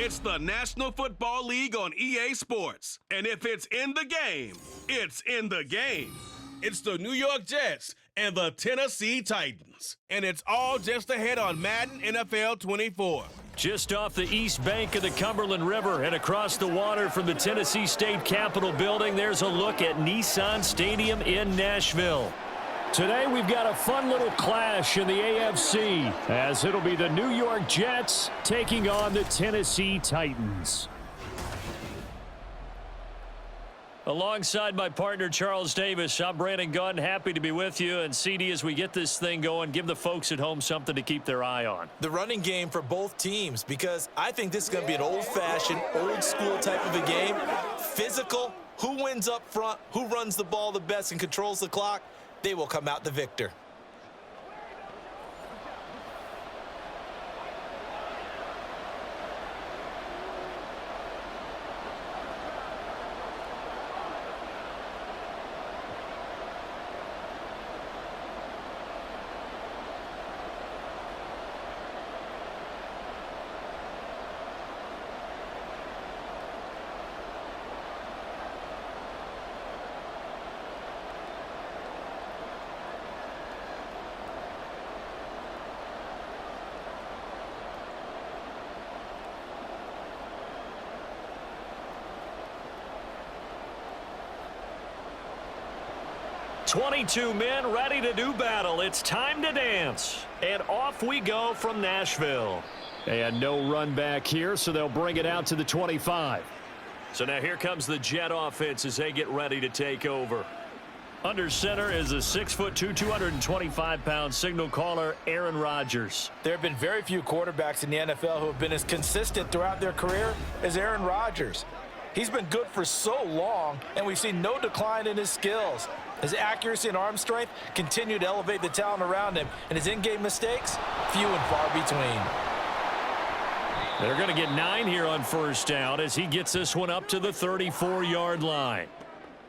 It's the National Football League on EA Sports. And if it's in the game, it's in the game. It's the New York Jets and the Tennessee Titans. And it's all just ahead on Madden NFL 24. Just off the east bank of the Cumberland River and across the water from the Tennessee State Capitol building, there's a look at Nissan Stadium in Nashville. Today we've got a fun little clash in the AFC as it'll be the New York Jets taking on the Tennessee Titans. Alongside my partner Charles Davis, I'm Brandon Gunn, happy to be with you. And CD, as we get this thing going, give the folks at home something to keep their eye on. The running game for both teams, because I think this is going to be an old-fashioned, old-school type of a game. Physical, who wins up front, who runs the ball the best and controls the clock, they will come out the victor. "22 men ready to do battle. It's time to dance." And off we go from Nashville. And no run back here, so they'll bring it out to the 25. So now here comes the Jet offense as they get ready to take over. Under center is a 6'2", 225-pound signal caller, Aaron Rodgers. There have been very few quarterbacks in the NFL who have been as consistent throughout their career as Aaron Rodgers. He's been good for so long, and we've seen no decline in his skills. His accuracy and arm strength continue to elevate the talent around him, and his in-game mistakes, few and far between. They're going to get 9 here on first down as he gets this one up to the 34-yard line.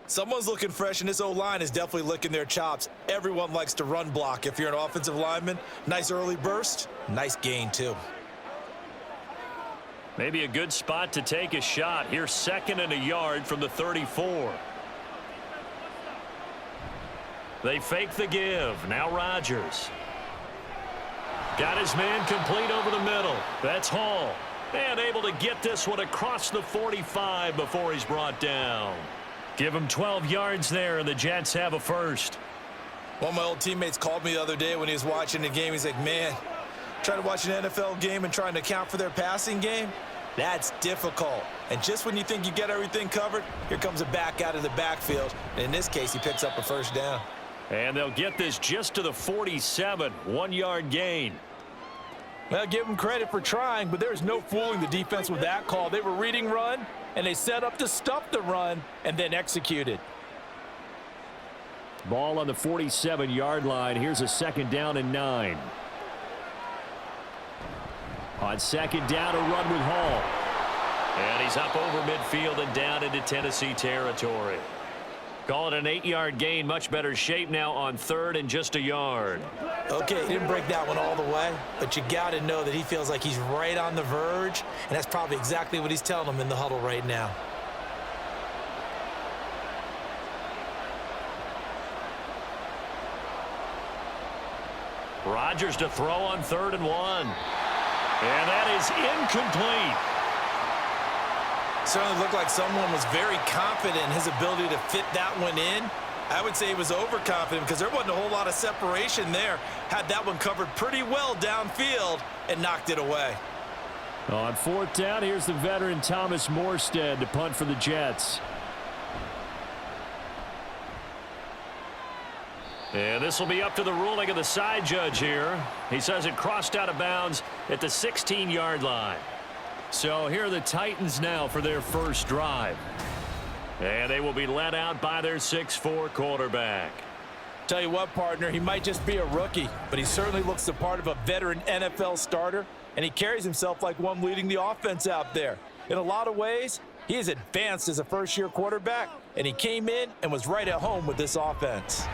Someone's looking fresh, and this O-line is definitely licking their chops. Everyone likes to run block if you're an offensive lineman. Nice early burst, nice gain too. Maybe a good spot to take a shot. Here's 2nd and a yard from the 34. They fake the give. Now Rodgers. Got his man complete over the middle. That's Hall. And able to get this one across the 45 before he's brought down. Give him 12 yards there, and the Jets have a first. One of my old teammates called me the other day when he was watching the game. He's like, man, trying to watch an NFL game and trying to account for their passing game, that's difficult. And just when you think you get everything covered, here comes a back out of the backfield. And in this case, he picks up a first down. And they'll get this just to the 47, 1-yard gain. Well, give them credit for trying, but there's no fooling the defense with that call. They were reading run, and they set up to stuff the run and then executed. Ball on the 47-yard line. Here's a 2nd down and 9. On 2nd down, a run with Hall. And he's up over midfield and down into Tennessee territory. Call it an 8-yard gain. Much better shape now on 3rd and just a yard. Okay, he didn't break that one all the way, but you got to know that he feels like he's right on the verge, and that's probably exactly what he's telling them in the huddle right now. Rodgers to throw on 3rd and 1. And that is incomplete. Certainly looked like someone was very confident in his ability to fit that one in. I would say he was overconfident because there wasn't a whole lot of separation there. Had that one covered pretty well downfield and knocked it away. On 4th down, here's the veteran Thomas Morstead to punt for the Jets. And this will be up to the ruling of the side judge here. He says it crossed out of bounds at the 16-yard line. So here are the Titans now for their first drive. And they will be led out by their 6'4" quarterback. Tell you what, partner, he might just be a rookie, but he certainly looks the part of a veteran NFL starter, and he carries himself like one leading the offense out there. In a lot of ways, he is advanced as a first-year quarterback, and he came in and was right at home with this offense.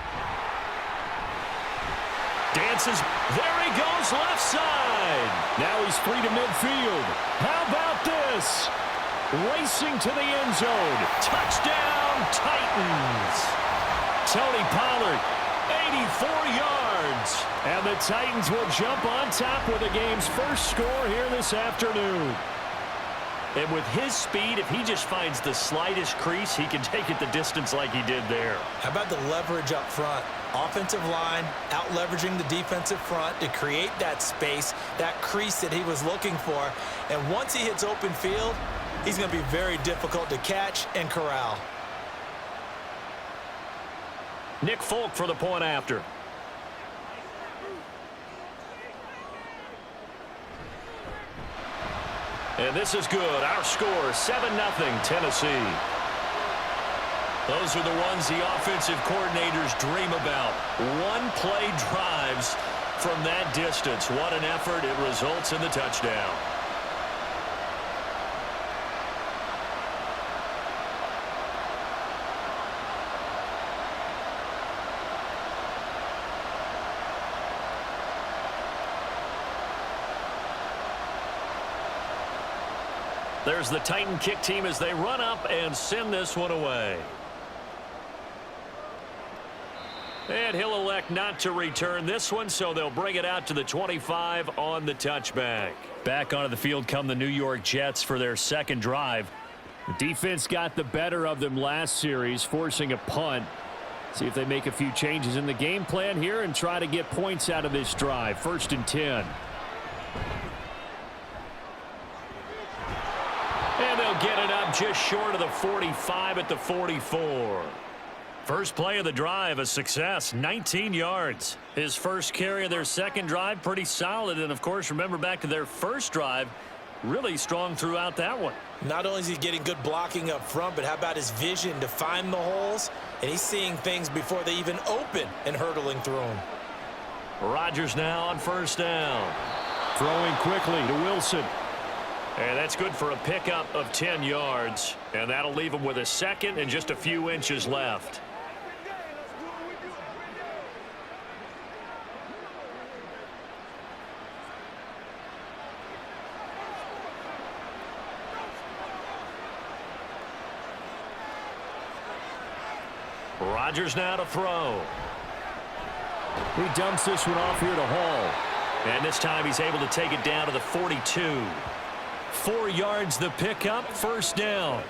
Dances. There he goes, left side. Now he's free to midfield. How about this? Racing to the end zone. Touchdown, Titans. Tony Pollard, 84 yards. And the Titans will jump on top with the game's first score here this afternoon. And with his speed, if he just finds the slightest crease, he can take it the distance like he did there. How about the leverage up front? Offensive line out leveraging the defensive front to create that space, that crease that he was looking for. And once he hits open field, he's going to be very difficult to catch and corral. Nick Folk for the point after. And this is good. Our score, 7-0 Tennessee. Those are the ones the offensive coordinators dream about. One-play drives from that distance. What an effort. It results in the touchdown. There's the Titan kick team as they run up and send this one away. And he'll elect not to return this one, so they'll bring it out to the 25 on the touchback. Back onto the field come the New York Jets for their second drive. The defense got the better of them last series, forcing a punt. See if they make a few changes in the game plan here and try to get points out of this drive. 1st and 10. And they'll get it up just short of the 45 at the 44. First play of the drive, a success, 19 yards. His first carry of their second drive, pretty solid. And, of course, remember back to their first drive, really strong throughout that one. Not only is he getting good blocking up front, but how about his vision to find the holes? And he's seeing things before they even open and hurtling through them. Rodgers now on 1st down. Throwing quickly to Wilson. And that's good for a pickup of 10 yards. And that'll leave him with a second and just a few inches left. Rodgers now to throw. He dumps this one off here to Hall. And this time he's able to take it down to the 42. 4 yards the pickup, 1st down.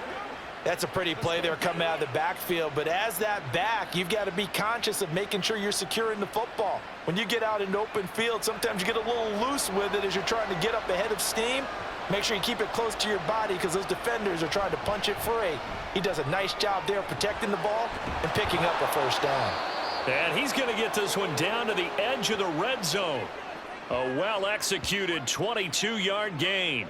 That's a pretty play there coming out of the backfield, but as that back, you've got to be conscious of making sure you're securing the football. When you get out in open field, sometimes you get a little loose with it as you're trying to get up ahead of steam. Make sure you keep it close to your body because those defenders are trying to punch it free. He does a nice job there protecting the ball and picking up a 1st down. And he's going to get this one down to the edge of the red zone. A well-executed 22-yard gain.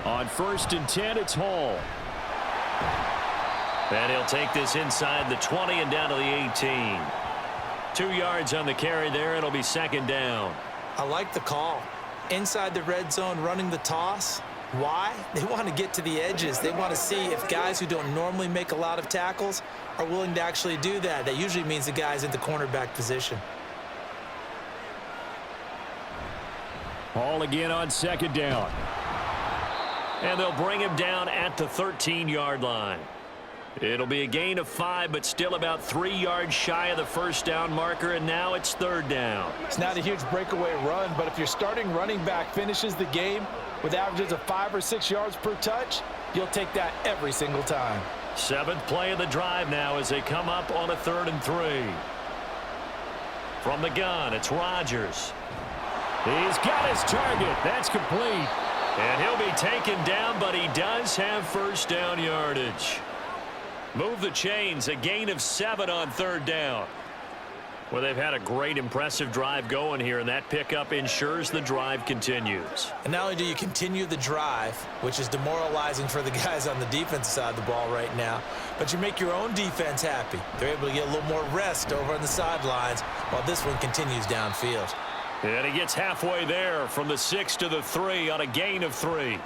On 1st and 10, it's Hall. And he'll take this inside the 20 and down to the 18. 2 yards on the carry there. It'll be 2nd down. I like the call. Inside the red zone, running the toss. Why? They want to get to the edges. They want to see if guys who don't normally make a lot of tackles are willing to actually do that. That usually means the guy's in the cornerback position. Hall again on 2nd down. And they'll bring him down at the 13-yard line. It'll be a gain of 5, but still about 3 yards shy of the 1st down marker, and now it's 3rd down. It's not a huge breakaway run, but if your starting running back finishes the game with averages of 5 or 6 yards per touch, you'll take that every single time. 7th play of the drive now as they come up on a 3rd and 3. From the gun, it's Rodgers. He's got his target. That's complete. And he'll be taken down, but he does have 1st down yardage. Move the chains, a gain of 7 on 3rd down. Well, they've had a great, impressive drive going here, and that pickup ensures the drive continues. And not only do you continue the drive, which is demoralizing for the guys on the defensive side of the ball right now, but you make your own defense happy. They're able to get a little more rest over on the sidelines while this one continues downfield. And he gets halfway there from the 6 to the 3 on a gain of 3.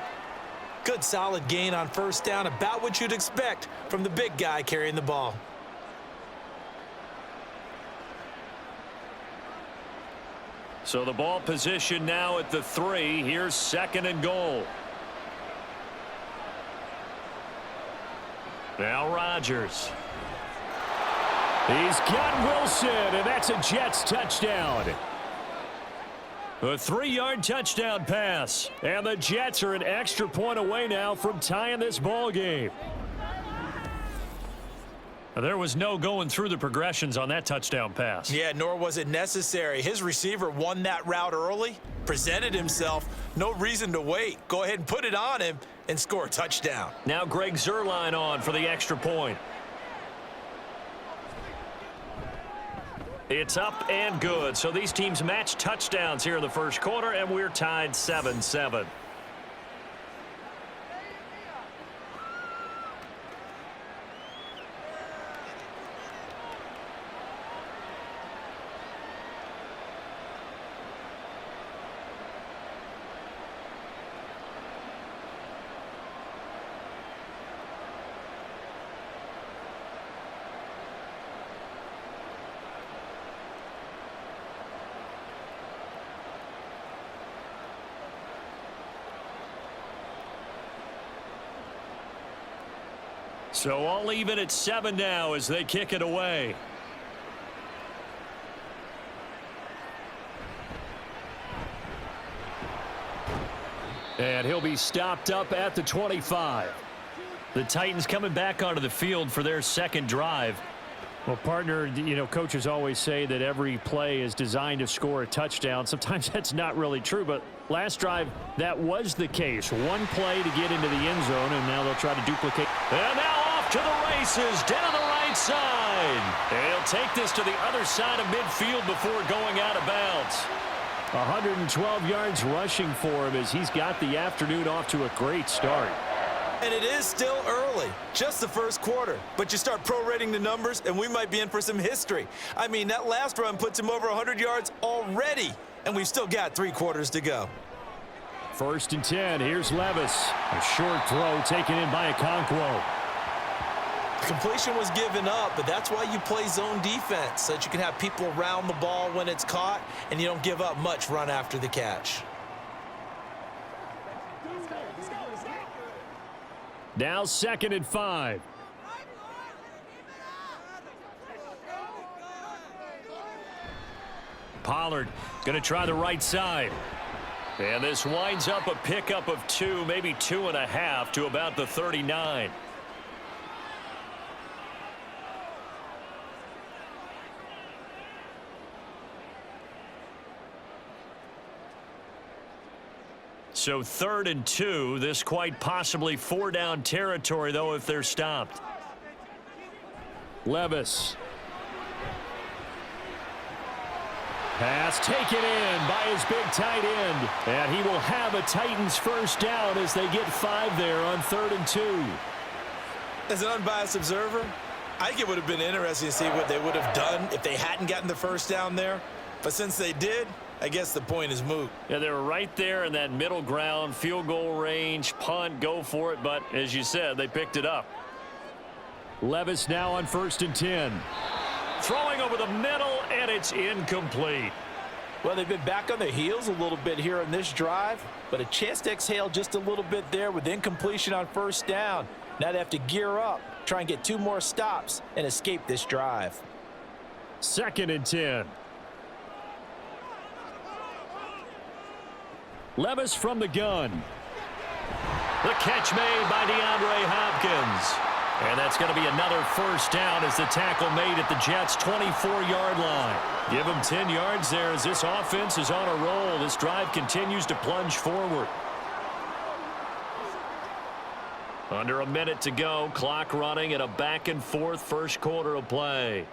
Good solid gain on first down, about what you'd expect from the big guy carrying the ball. So the ball position now at the 3. Here's 2nd and goal. Now Rodgers. He's got Wilson, and that's a Jets touchdown. A 3-yard touchdown pass. And the Jets are an extra point away now from tying this ball game. There was no going through the progressions on that touchdown pass. Yeah, nor was it necessary. His receiver won that route early, presented himself, no reason to wait. Go ahead and put it on him and score a touchdown. Now Greg Zuerlein on for the extra point. It's up and good. So these teams match touchdowns here in the first quarter, and we're tied 7-7. So all even at 7 now as they kick it away. And he'll be stopped up at the 25. The Titans coming back onto the field for their second drive. Well, partner, you know, coaches always say that every play is designed to score a touchdown. Sometimes that's not really true, but last drive, that was the case. One play to get into the end zone, and now they'll try to duplicate. And now off to the races, down the right side. And he'll take this to the other side of midfield before going out of bounds. 112 yards rushing for him as he's got the afternoon off to a great start. And it is still early, just the first quarter. But you start prorating the numbers, and we might be in for some history. I mean, that last run puts him over 100 yards already, and we've still got 3 quarters to go. 1st and 10. Here's Levis. A short throw taken in by Okonkwo. Completion was given up, but that's why you play zone defense, so that you can have people around the ball when it's caught, and you don't give up much run after the catch. Now 2nd and 5. Pollard going to try the right side. And this winds up a pickup of 2, maybe 2.5 to about the 39. So 3rd and 2, this quite possibly 4-down territory, though, if they're stopped. Levis. Pass taken in by his big tight end. And he will have a Titans first down as they get 5 there on 3rd and 2. As an unbiased observer, I think it would have been interesting to see what they would have done if they hadn't gotten the first down there. But since they did, I guess the point is moot. Yeah, they were right there in that middle ground, field goal range, punt, go for it. But as you said, they picked it up. Levis now on 1st and 10. Throwing over the middle, and it's incomplete. Well, they've been back on their heels a little bit here on this drive, but a chance to exhale just a little bit there with incompletion on first down. Now they have to gear up, try and get 2 more stops, and escape this drive. 2nd and 10. Levis from the gun. The catch made by DeAndre Hopkins. And that's going to be another first down as the tackle made at the Jets' 24-yard line. Give them 10 yards there as this offense is on a roll. This drive continues to plunge forward. Under a minute to go. Clock running at a back-and-forth first quarter of play.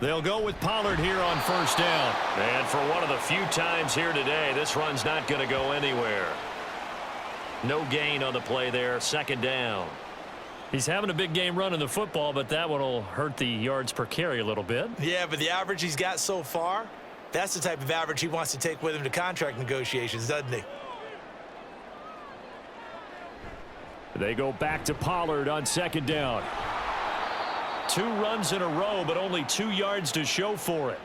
They'll go with Pollard here on first down. And for one of the few times here today, this run's not going to go anywhere. No gain on the play there, second down. He's having a big game running the football, but that one will hurt the yards per carry a little bit. Yeah, but the average he's got so far, that's the type of average he wants to take with him to contract negotiations, doesn't he? They go back to Pollard on second down. 2 runs in a row, but only 2 yards to show for it.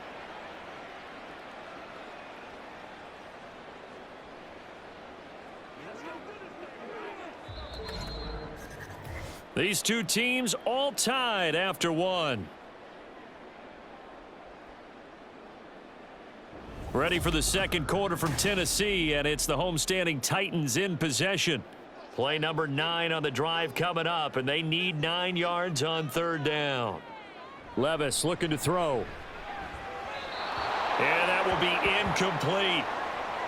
These two teams all tied after 1. Ready for the second quarter from Tennessee, and it's the homestanding Titans in possession. Play number 9 on the drive coming up, and they need 9 yards on third down. Levis looking to throw. And that will be incomplete.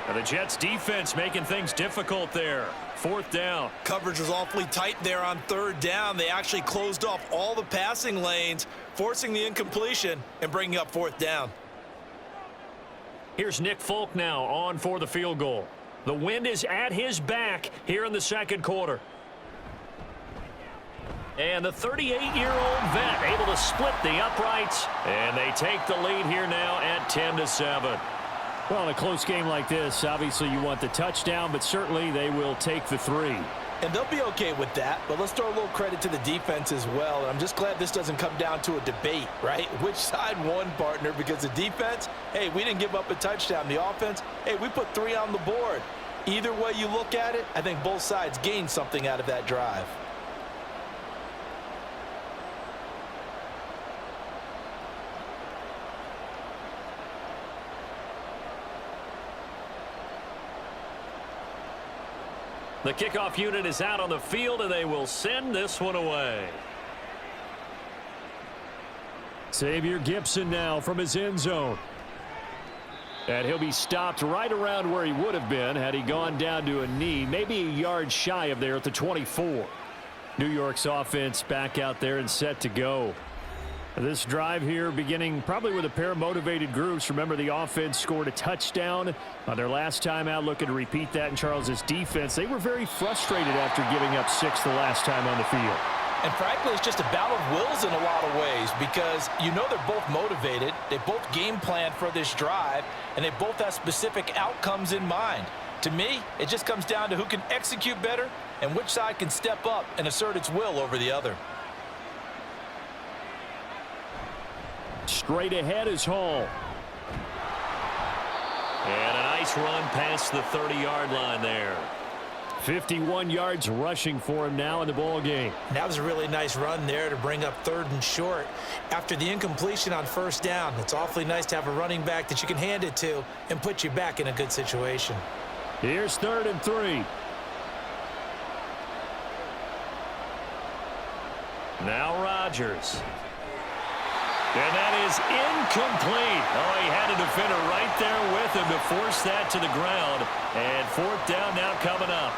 And the Jets defense making things difficult there. Fourth down. Coverage was awfully tight there on third down. They actually closed off all the passing lanes, forcing the incompletion and bringing up fourth down. Here's Nick Folk now on for the field goal. The wind is at his back here in the second quarter. And the 38-year-old vet able to split the uprights. And they take the lead here now at 10-7. Well, in a close game like this, obviously you want the touchdown, but certainly they will take the 3. And they'll be okay with that, but let's throw a little credit to the defense as well. And I'm just glad this doesn't come down to a debate, right? Which side won, partner? Because the defense, hey, we didn't give up a touchdown. The offense, hey, we put 3 on the board. Either way you look at it, I think both sides gained something out of that drive. The kickoff unit is out on the field, and they will send this one away. Xavier Gibson now from his end zone. And he'll be stopped right around where he would have been had he gone down to a knee, maybe a yard shy of there at the 24. New York's offense back out there and set to go. This drive here beginning probably with a pair of motivated groups. Remember, the offense scored a touchdown on their last time out, looking to repeat that in Charles's defense. They were very frustrated after giving up 6 the last time on the field. And frankly, it's just a battle of wills in a lot of ways because you know they're both motivated. They both game plan for this drive, and they both have specific outcomes in mind. To me, it just comes down to who can execute better and which side can step up and assert its will over the other. Straight ahead is Hall. And a nice run past the 30-yard line there. 51 yards rushing for him now in the ball game. That was a really nice run there to bring up 3rd and short. After the incompletion on first down, it's awfully nice to have a running back that you can hand it to and put you back in a good situation. Here's 3rd and 3. Now Rodgers. And that is incomplete. Oh, he had a defender right there with him to force that to the ground. And 4th down now coming up.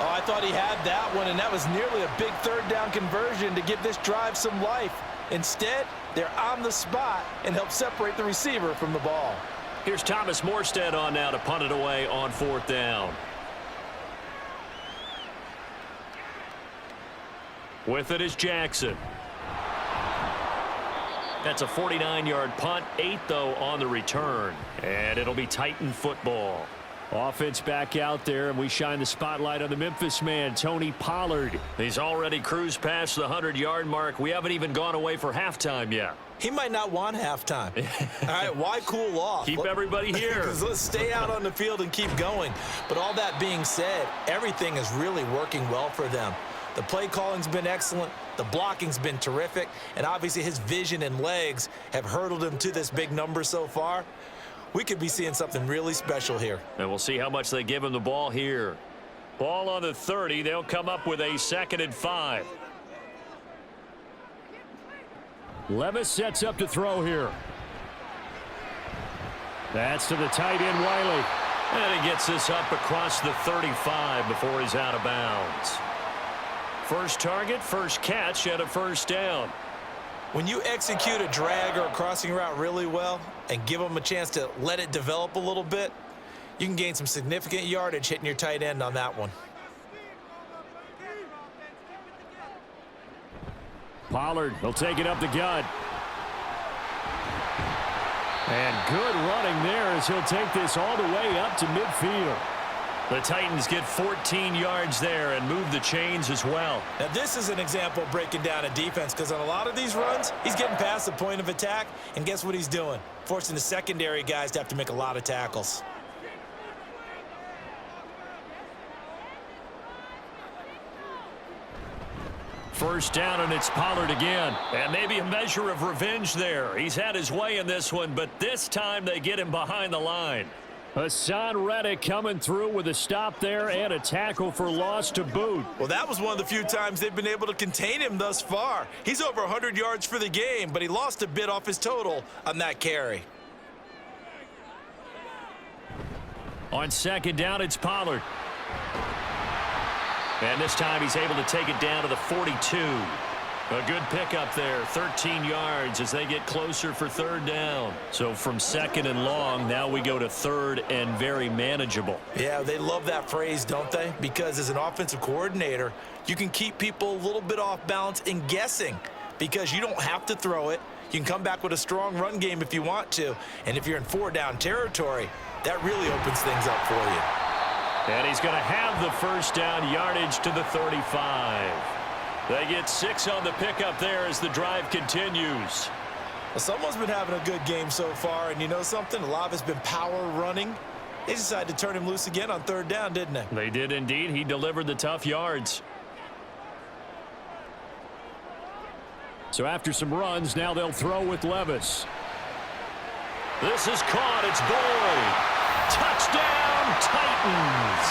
Oh, I thought he had that one, and that was nearly a big 3rd down conversion to give this drive some life. Instead, they're on the spot and help separate the receiver from the ball. Here's Thomas Morstead on now to punt it away on 4th down. With it is Jackson. That's a 49-yard punt, 8 though on the return. And it'll be Titan football. Offense back out there, and we shine the spotlight on the Memphis man, Tony Pollard. He's already cruised past the 100-yard mark. We haven't even gone away for halftime yet. He might not want halftime. All right, why cool off? Keep everybody here. Let's stay out on the field and keep going. But all that being said, everything is really working well for them. The play calling's been excellent. The blocking's been terrific. And obviously his vision and legs have hurdled him to this big number so far. We could be seeing something really special here. And we'll see how much they give him the ball here. Ball on the 30. They'll come up with a 2nd and 5. Levis sets up to throw here. That's to the tight end, Wiley. And he gets this up across the 35 before he's out of bounds. First target, first catch, and a 1st down. When you execute a drag or a crossing route really well and give them a chance to let it develop a little bit, you can gain some significant yardage hitting your tight end on that one. Pollard, he'll take it up the gut. And good running there as he'll take this all the way up to midfield. The Titans get 14 yards there and move the chains as well. Now, this is an example of breaking down a defense because on a lot of these runs, he's getting past the point of attack, and guess what he's doing? Forcing the secondary guys to have to make a lot of tackles. First down, and it's Pollard again. And maybe a measure of revenge there. He's had his way in this one, but this time they get him behind the line. Hassan Reddick coming through with a stop there and a tackle for loss to boot. Well, that was one of the few times they've been able to contain him thus far. He's over 100 yards for the game, but he lost a bit off his total on that carry. On second down, it's Pollard. And this time he's able to take it down to the 42. A good pickup there, 13 yards as they get closer for third down. So from second and long, now we go to third and very manageable. Yeah, they love that phrase, don't they? Because as an offensive coordinator, you can keep people a little bit off balance and guessing because you don't have to throw it. You can come back with a strong run game if you want to. And if you're in four-down territory, that really opens things up for you. And he's going to have the first down yardage to the 35. They get 6 on the pickup there as the drive continues. Well, someone's been having a good game so far, and you know something? A lot of it's been power running. They decided to turn him loose again on third down, didn't they? They did indeed. He delivered the tough yards. So after some runs, now they'll throw with Levis. This is caught. It's Boyd. Touchdown, Titans.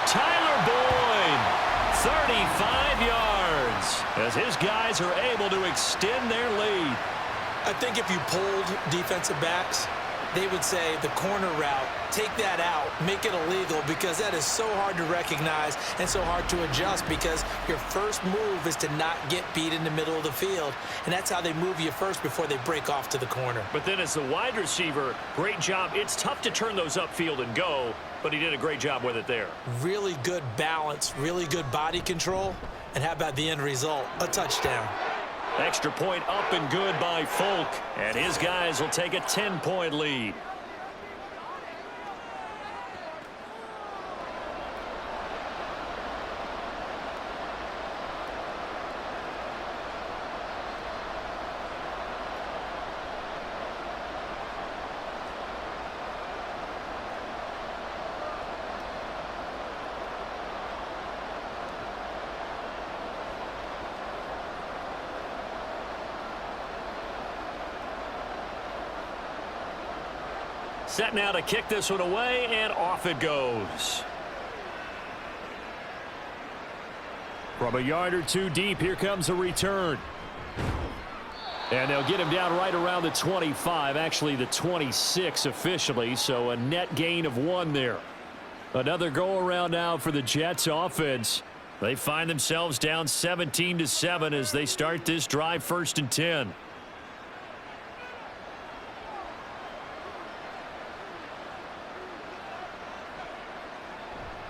Tyler Boyd, 35 yards, as his guys are able to extend their lead. I think if you polled defensive backs, they would say the corner route, take that out, make it illegal, because that is so hard to recognize and so hard to adjust because your first move is to not get beat in the middle of the field, and that's how they move you first before they break off to the corner. But then as the wide receiver, great job. It's tough to turn those upfield and go, but he did a great job with it there. Really good balance, really good body control, and how about the end result? A touchdown. Extra point up and good by Folk, and his guys will take a 10-point lead. Set now to kick this one away, and off it goes. From a yard or two deep, here comes a return. And they'll get him down right around the 25, actually the 26 officially, so a net gain of 1 there. Another go-around now for the Jets offense. They find themselves down 17-7 as they start this drive 1st and 10.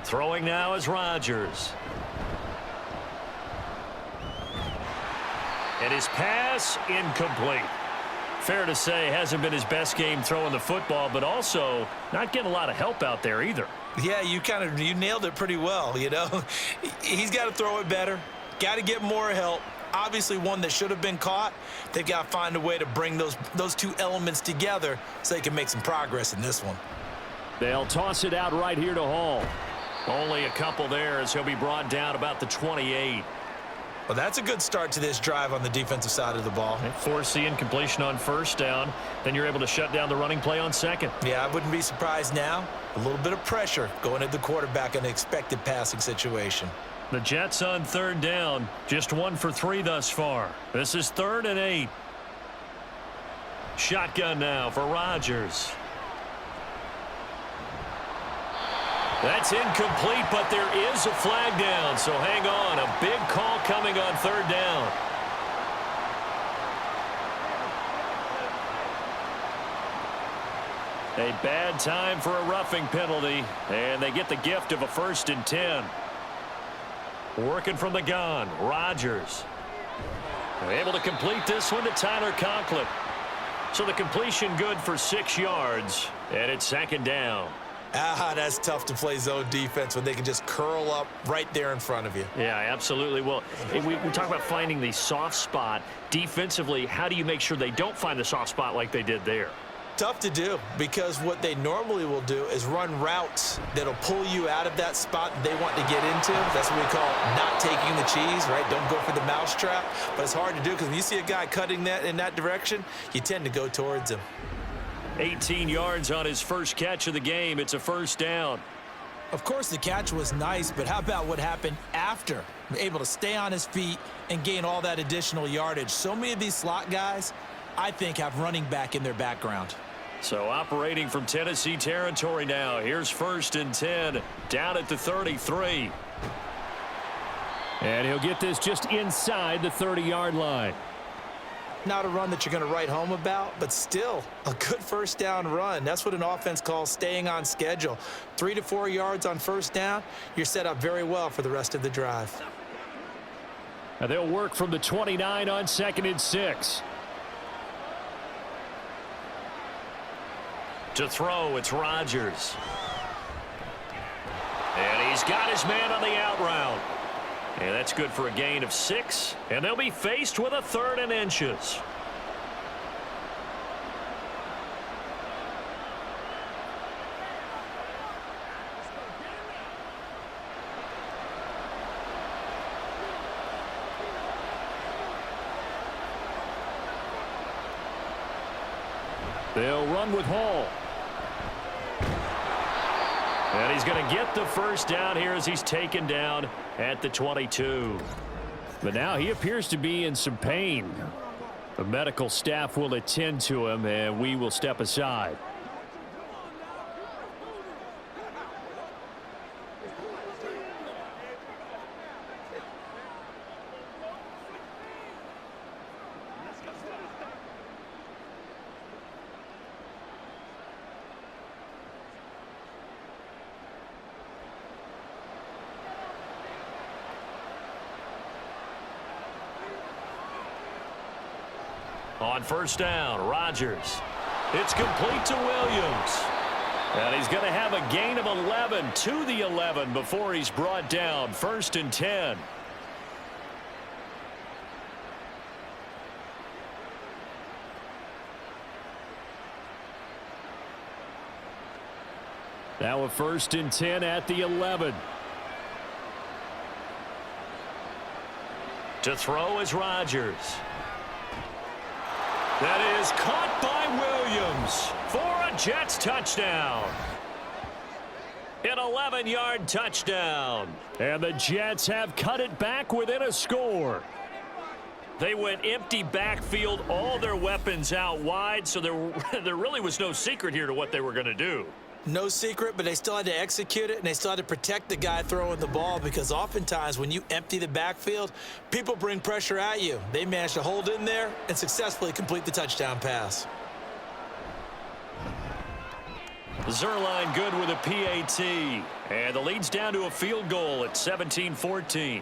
Throwing now is Rodgers. And his pass incomplete. Fair to say, hasn't been his best game throwing the football, but also not getting a lot of help out there either. Yeah, you nailed it pretty well, you know. He's got to throw it better. Got to get more help. Obviously one that should have been caught. They've got to find a way to bring those two elements together so they can make some progress in this one. They'll toss it out right here to Hall. Only a couple there as he'll be brought down about the 28. Well, that's a good start to this drive on the defensive side of the ball. And force the incompletion on 1st down. Then you're able to shut down the running play on 2nd. Yeah, I wouldn't be surprised now. A little bit of pressure going at the quarterback in an expected passing situation. The Jets on 3rd down. Just 1 for 3 thus far. This is 3rd and 8. Shotgun now for Rodgers. That's incomplete, but there is a flag down, so hang on. A big call coming on 3rd down. A bad time for a roughing penalty, and they get the gift of a 1st and 10. Working from the gun, Rodgers. Able to complete this one to Tyler Conklin. So the completion good for 6 yards, and it's 2nd down. That's tough to play zone defense when they can just curl up right there in front of you. Yeah, absolutely. Well, we talk about finding the soft spot. Defensively, how do you make sure they don't find the soft spot like they did there? Tough to do, because what they normally will do is run routes that'll pull you out of that spot they want to get into. That's what we call not taking the cheese, right? Don't go for the mousetrap. But it's hard to do because when you see a guy cutting that in that direction, you tend to go towards him. 18 yards on his first catch of the game. It's a 1st down. Of course, the catch was nice, but how about what happened after? Able to stay on his feet and gain all that additional yardage. So many of these slot guys, I think, have running back in their background. So operating from Tennessee territory now. Here's 1st and 10 down at the 33. And he'll get this just inside the 30-yard line. Not a run that you're going to write home about, but still a good 1st down run. That's what an offense calls staying on schedule. 3 to 4 yards on 1st down, you're set up very well for the rest of the drive. And they'll work from the 29 on 2nd and 6. To throw, it's Rodgers. And he's got his man on the out route. And that's good for a gain of 6. And they'll be faced with a 3rd and inches. They'll run with Hall. And he's going to get the 1st down here as he's taken down at the 22. But now he appears to be in some pain. The medical staff will attend to him, and we will step aside. On 1st down, Rodgers. It's complete to Williams. And he's going to have a gain of 11 to the 11 before he's brought down. 1st and 10. Now a 1st and 10 at the 11. To throw is Rodgers. That is caught by Williams for a Jets touchdown. An 11-yard touchdown. And the Jets have cut it back within a score. They went empty backfield, all their weapons out wide, so there really was no secret here to what they were going to do. No secret, but they still had to execute it, and they still had to protect the guy throwing the ball, because oftentimes when you empty the backfield, people bring pressure at you. They managed to hold in there and successfully complete the touchdown pass. Zerline good with a PAT, and the lead's down to a field goal at 17-14.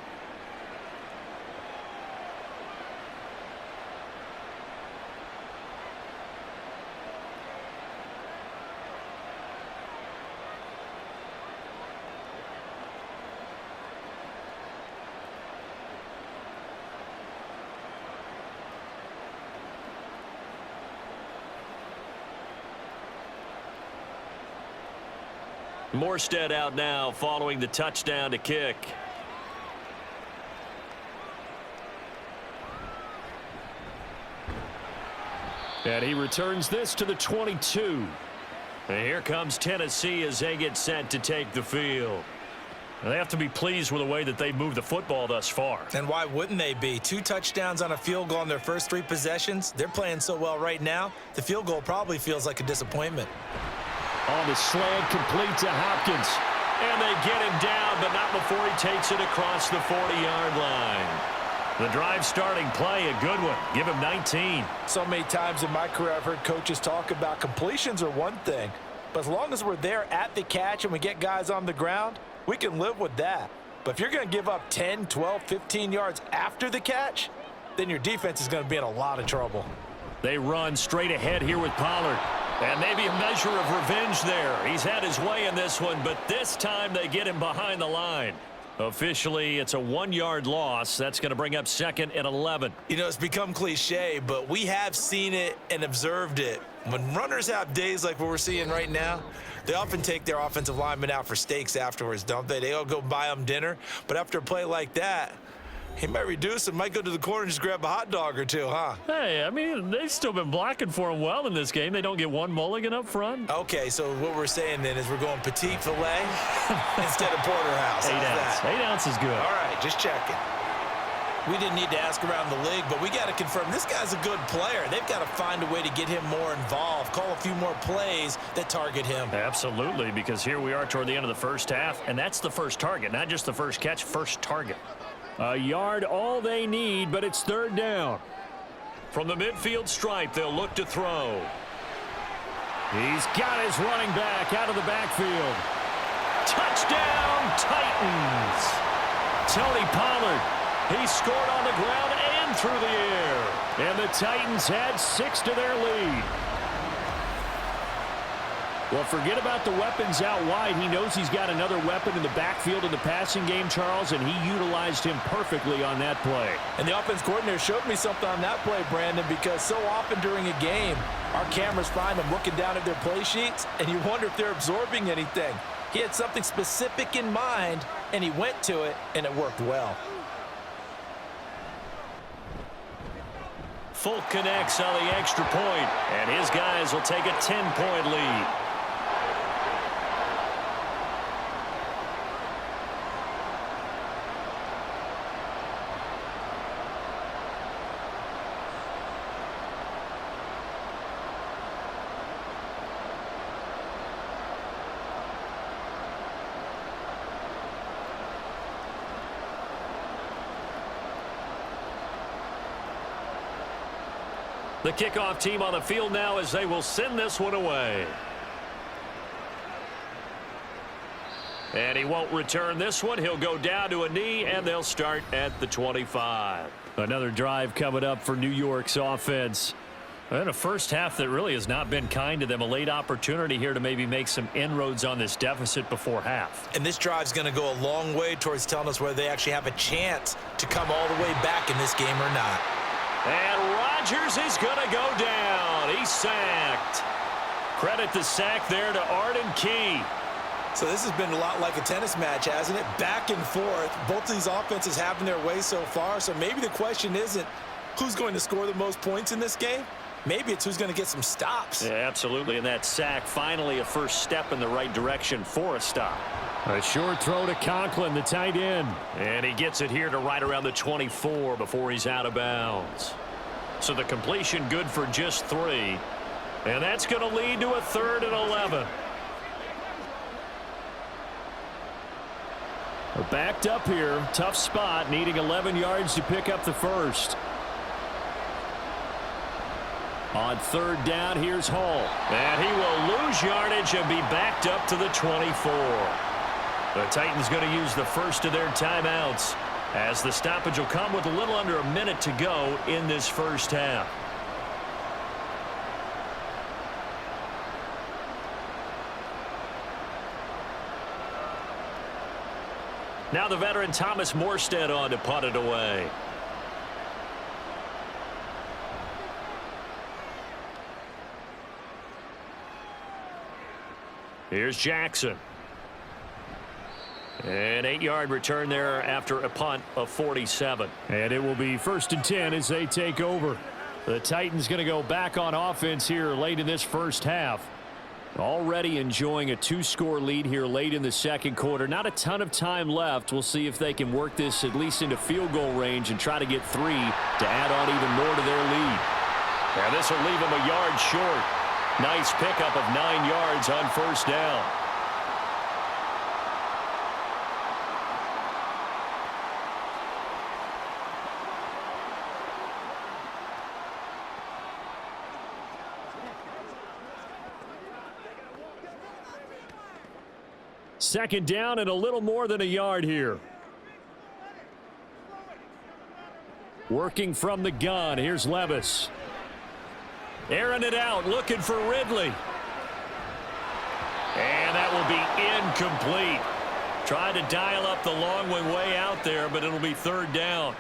Morstead out now following the touchdown to kick. And he returns this to the 22. And here comes Tennessee as they get set to take the field. And they have to be pleased with the way that they've moved the football thus far. And why wouldn't they be? 2 touchdowns on a field goal in their first 3 possessions. They're playing so well right now, the field goal probably feels like a disappointment. On the slant, complete to Hopkins. And they get him down, but not before he takes it across the 40-yard line. The drive starting play, a good one. Give him 19. So many times in my career I've heard coaches talk about completions are one thing, But as long as we're there at the catch and we get guys on the ground, we can live with that. But if you're going to give up 10, 12, 15 yards after the catch, then your defense is going to be in a lot of trouble. They run straight ahead here with Pollard. And maybe a measure of revenge there. He's had his way in this one, but this time they get him behind the line. Officially, it's a 1-yard loss. That's going to bring up 2nd and 11. You know, it's become cliche, but we have seen it and observed it. When runners have days like what we're seeing right now, they often take their offensive linemen out for steaks afterwards, don't they? They all go buy them dinner. But after a play like that, he might reduce and might go to the corner and just grab a hot dog or two, huh? Hey, I mean, they've still been blocking for him well in this game. They don't get one mulligan up front. Okay, so what we're saying then is we're going petite filet instead of porterhouse. 8 How's ounce. that? 8 ounce is good. All right, just checking. We didn't need to ask around the league, but we got to confirm this guy's a good player. They've got to find a way to get him more involved, call a few more plays that target him. Absolutely, because here we are toward the end of the first half, and that's the first target, not just the first catch, first target. A yard all they need, but it's 3rd down. From the midfield stripe, they'll look to throw. He's got his running back out of the backfield. Touchdown, Titans. Tony Pollard. He scored on the ground and through the air. And the Titans had 6 to their lead. Well, forget about the weapons out wide. He knows he's got another weapon in the backfield in the passing game, Charles, and he utilized him perfectly on that play. And the offense coordinator showed me something on that play, Brandon, because so often during a game, our cameras find them looking down at their play sheets, and you wonder if they're absorbing anything. He had something specific in mind, and he went to it, and it worked well. Folk connects on the extra point, and his guys will take a 10-point lead. The kickoff team on the field now as they will send this one away. And he won't return this one. He'll go down to a knee, and they'll start at the 25. Another drive coming up for New York's offense. And a first half that really has not been kind to them. A late opportunity here to maybe make some inroads on this deficit before half. And this drive's going to go a long way towards telling us whether they actually have a chance to come all the way back in this game or not. And Rodgers is going to go down. He's sacked. Credit the sack there to Arden Key. So this has been a lot like a tennis match, hasn't it? Back and forth. Both of these offenses having their way so far. So maybe the question isn't who's going to score the most points in this game. Maybe it's who's going to get some stops. Yeah, absolutely. And that sack, finally a first step in the right direction for a stop. A short throw to Conklin, the tight end. And he gets it here to right around the 24 before he's out of bounds. So the completion good for just 3. And that's going to lead to a 3rd and 11. We're backed up here. Tough spot, needing 11 yards to pick up the first. On 3rd down, here's Hall. And he will lose yardage and be backed up to the 24. The Titans going to use the first of their timeouts as the stoppage will come with a little under a minute to go in this first half. Now the veteran Thomas Morstead on to punt it away. Here's Jackson. An 8-yard return there after a punt of 47. And it will be 1st and 10 as they take over. The Titans going to go back on offense here late in this first half. Already enjoying a 2-score lead here late in the second quarter. Not a ton of time left. We'll see if they can work this at least into field goal range and try to get 3 to add on even more to their lead. And this will leave them a yard short. Nice pickup of 9 yards on 1st down. Second down and a little more than a yard here. Working from the gun. Here's Levis. Airing it out, looking for Ridley. And that will be incomplete. Tried to dial up the long way out there, but it'll be third down.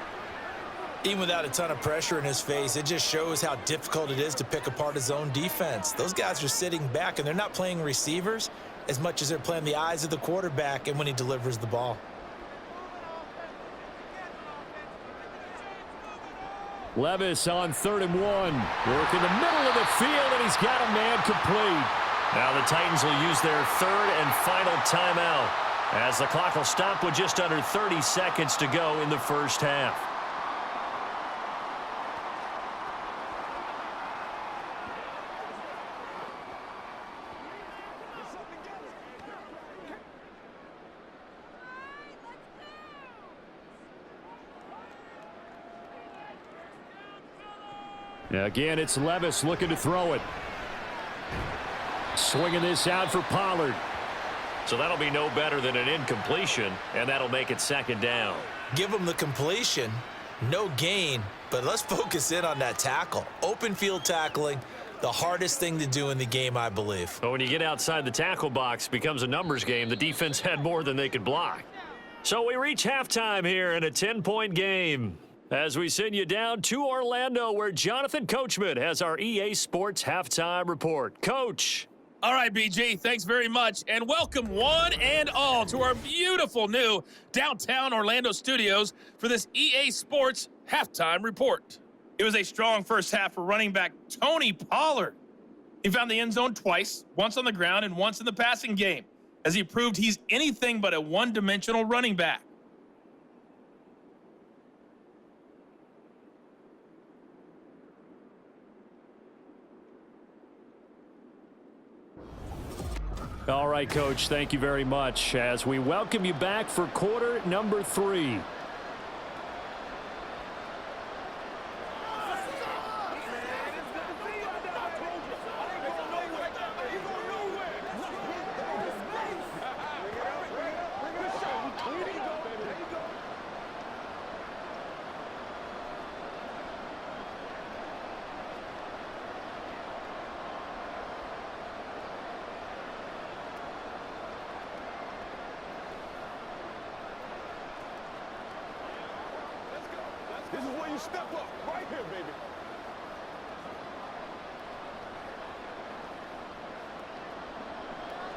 Even without a ton of pressure in his face, it just shows how difficult it is to pick apart his own defense. Those guys are sitting back, and they're not playing receivers as much as they're playing the eyes of the quarterback and when he delivers the ball. Levis on 3rd and 1. Work in the middle of the field, and he's got a man complete. Now the Titans will use their third and final timeout as the clock will stop with just under 30 seconds to go in the first half. Again, it's Levis looking to throw it. Swinging this out for Pollard. So that'll be no better than an incompletion, and that'll make it second down. Give him the completion, no gain, but let's focus in on that tackle. Open field tackling, the hardest thing to do in the game, I believe. But when you get outside the tackle box, it becomes a numbers game. The defense had more than they could block. So we reach halftime here in a 10-point game, as we send you down to Orlando, where Jonathan Coachman has our EA Sports halftime report. Coach. All right, BG, thanks very much, and welcome one and all to our beautiful new downtown Orlando studios for this EA Sports halftime report. It was a strong first half for running back Tony Pollard. He found the end zone twice, once on the ground and once in the passing game, as he proved he's anything but a one-dimensional running back. All right, Coach, thank you very much as we welcome you back for quarter number 3. This is where you step up, right here, baby.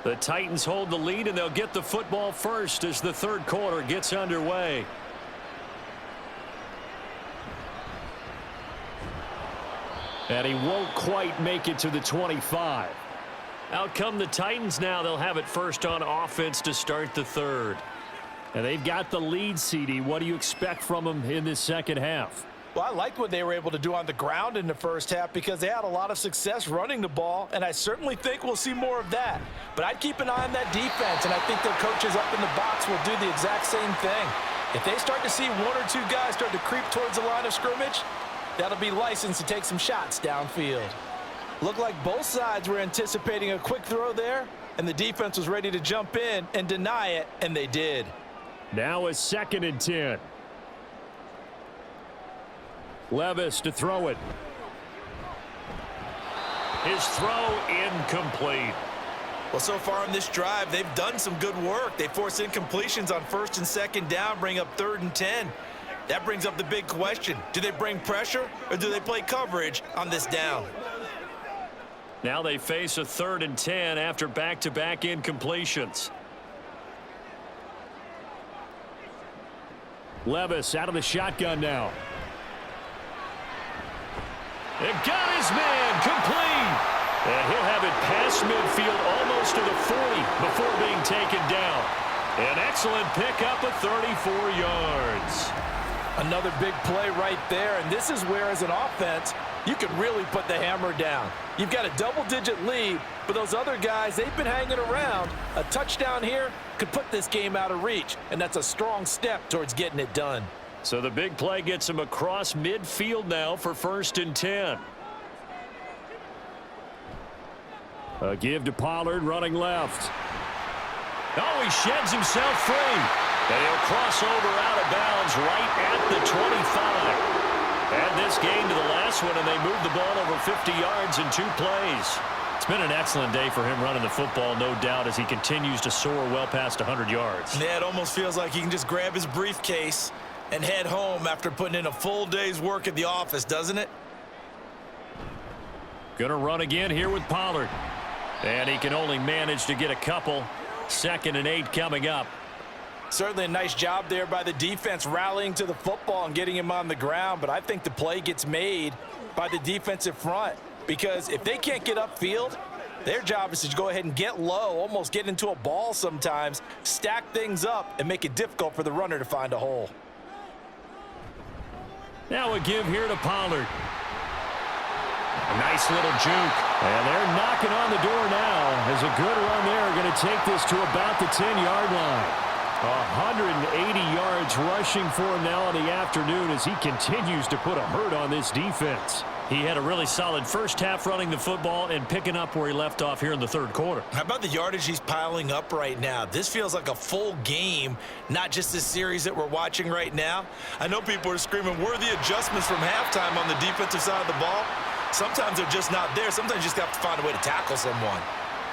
The Titans hold the lead, and they'll get the football first as the third quarter gets underway. And he won't quite make it to the 25. Out come the Titans now. They'll have it first on offense to start the third. And they've got the lead, CD. What do you expect from them in this second half? Well, I liked what they were able to do on the ground in the first half because they had a lot of success running the ball, and I certainly think we'll see more of that. But I'd keep an eye on that defense, and I think their coaches up in the box will do the exact same thing. If they start to see one or two guys start to creep towards the line of scrimmage, that'll be licensed to take some shots downfield. Looked like both sides were anticipating a quick throw there, and the defense was ready to jump in and deny it, and they did. Now a 2nd and 10. Levis to throw it. His throw incomplete. Well, so far in this drive, they've done some good work. They force incompletions on 1st and 2nd down, bring up 3rd and 10. That brings up the big question. Do they bring pressure or do they play coverage on this down? Now they face a 3rd and 10 after back-to-back incompletions. Levis out of the shotgun now. And got his man complete. And he'll have it past midfield almost to the 40 before being taken down. An excellent pickup of 34 yards. Another big play right there, and this is where, as an offense, you can really put the hammer down. You've got a double-digit lead, but those other guys, they've been hanging around. A touchdown here could put this game out of reach, and that's a strong step towards getting it done. So the big play gets him across midfield now for 1st and 10. A give to Pollard running left. Oh, he sheds himself free. And he'll cross over out of bounds right at the 25. Add this game to the last one, and they moved the ball over 50 yards in 2 plays. It's been an excellent day for him running the football, no doubt, as he continues to soar well past 100 yards. Yeah, it almost feels like he can just grab his briefcase and head home after putting in a full day's work at the office, doesn't it? Gonna run again here with Pollard. And he can only manage to get a couple. 2nd and 8 coming up. Certainly a nice job there by the defense rallying to the football and getting him on the ground, but I think the play gets made by the defensive front because if they can't get upfield, their job is to go ahead and get low, almost get into a ball sometimes, stack things up, and make it difficult for the runner to find a hole. Now a give here to Pollard. A nice little juke. And they're knocking on the door now as a good run there going to take this to about the 10-yard line. 180 yards rushing for him now in the afternoon as he continues to put a hurt on this defense. He had a really solid first half running the football and picking up where he left off here in the 3rd quarter. How about the yardage he's piling up right now? This feels like a full game, not just this series that we're watching right now. I know people are screaming, where are the adjustments from halftime on the defensive side of the ball? Sometimes they're just not there. Sometimes you just have to find a way to tackle someone.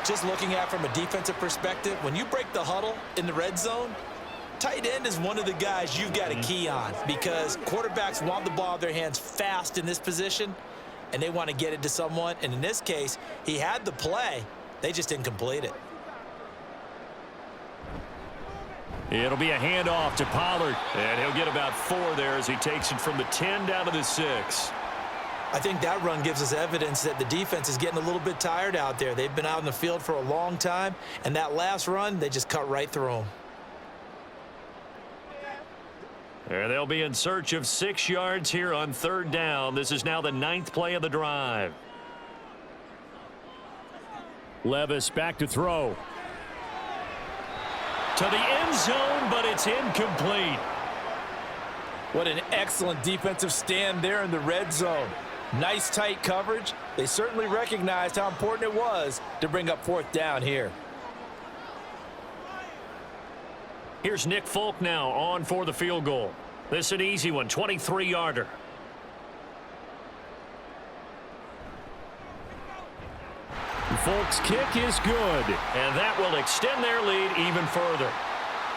Just looking at it from a defensive perspective, when you break the huddle in the red zone, tight end is one of the guys you've got to key on because quarterbacks want the ball in their hands fast in this position, and they want to get it to someone. And in this case, he had the play. They just didn't complete it. It'll be a handoff to Pollard, and he'll get about 4 there as he takes it from the 10 down to the 6. I think that run gives us evidence that the defense is getting a little bit tired out there. They've been out in the field for a long time, and that last run, they just cut right through them. And they'll be in search of 6 yards here on 3rd down. This is now the 9th play of the drive. Levis back to throw. To the end zone, but it's incomplete. What an excellent defensive stand there in the red zone. Nice tight coverage. They certainly recognized how important it was to bring up 4th down here. Here's Nick Folk now on for the field goal. This is an easy one, 23-yarder. Folk's kick is good, and that will extend their lead even further.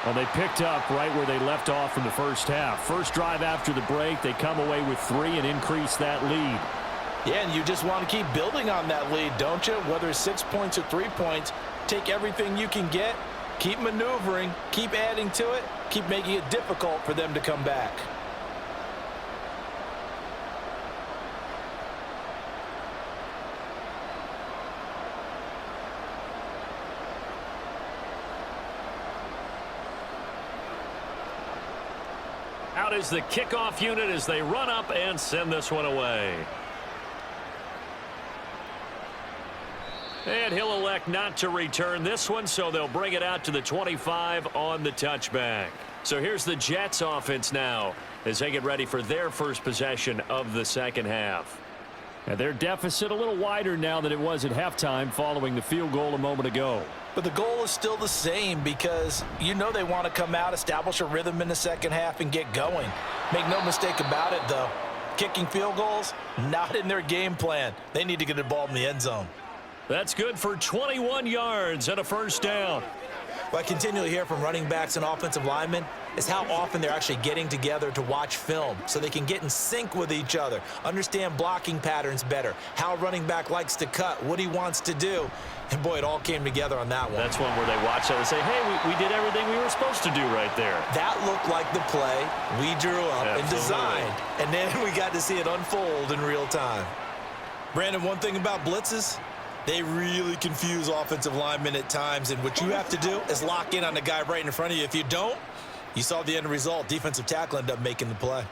Well, they picked up right where they left off in the first half. First drive after the break, they come away with 3 and increase that lead. Yeah, and you just want to keep building on that lead, don't you? Whether it's 6 points or 3 points, take everything you can get, keep maneuvering, keep adding to it, keep making it difficult for them to come back. Out is the kickoff unit as they run up and send this one away. And he'll elect not to return this one, so they'll bring it out to the 25 on the touchback. So here's the Jets offense now as they get ready for their first possession of the 2nd half. And their deficit a little wider now than it was at halftime following the field goal a moment ago. But the goal is still the same because you know they want to come out, establish a rhythm in the 2nd half, and get going. Make no mistake about it, though. Kicking field goals, not in their game plan. They need to get the ball in the end zone. That's good for 21 yards and a 1st down. What I continually hear from running backs and offensive linemen is how often they're actually getting together to watch film so they can get in sync with each other, understand blocking patterns better, how a running back likes to cut, what he wants to do. And, boy, it all came together on that one. That's one where they watch that and say, hey, we did everything we were supposed to do right there. That looked like the play we drew up and designed, and then we got to see it unfold in real time. Brandon, one thing about blitzes, they really confuse offensive linemen at times, and what you have to do is lock in on the guy right in front of you. If you don't, you saw the end result. Defensive tackle ended up making the play.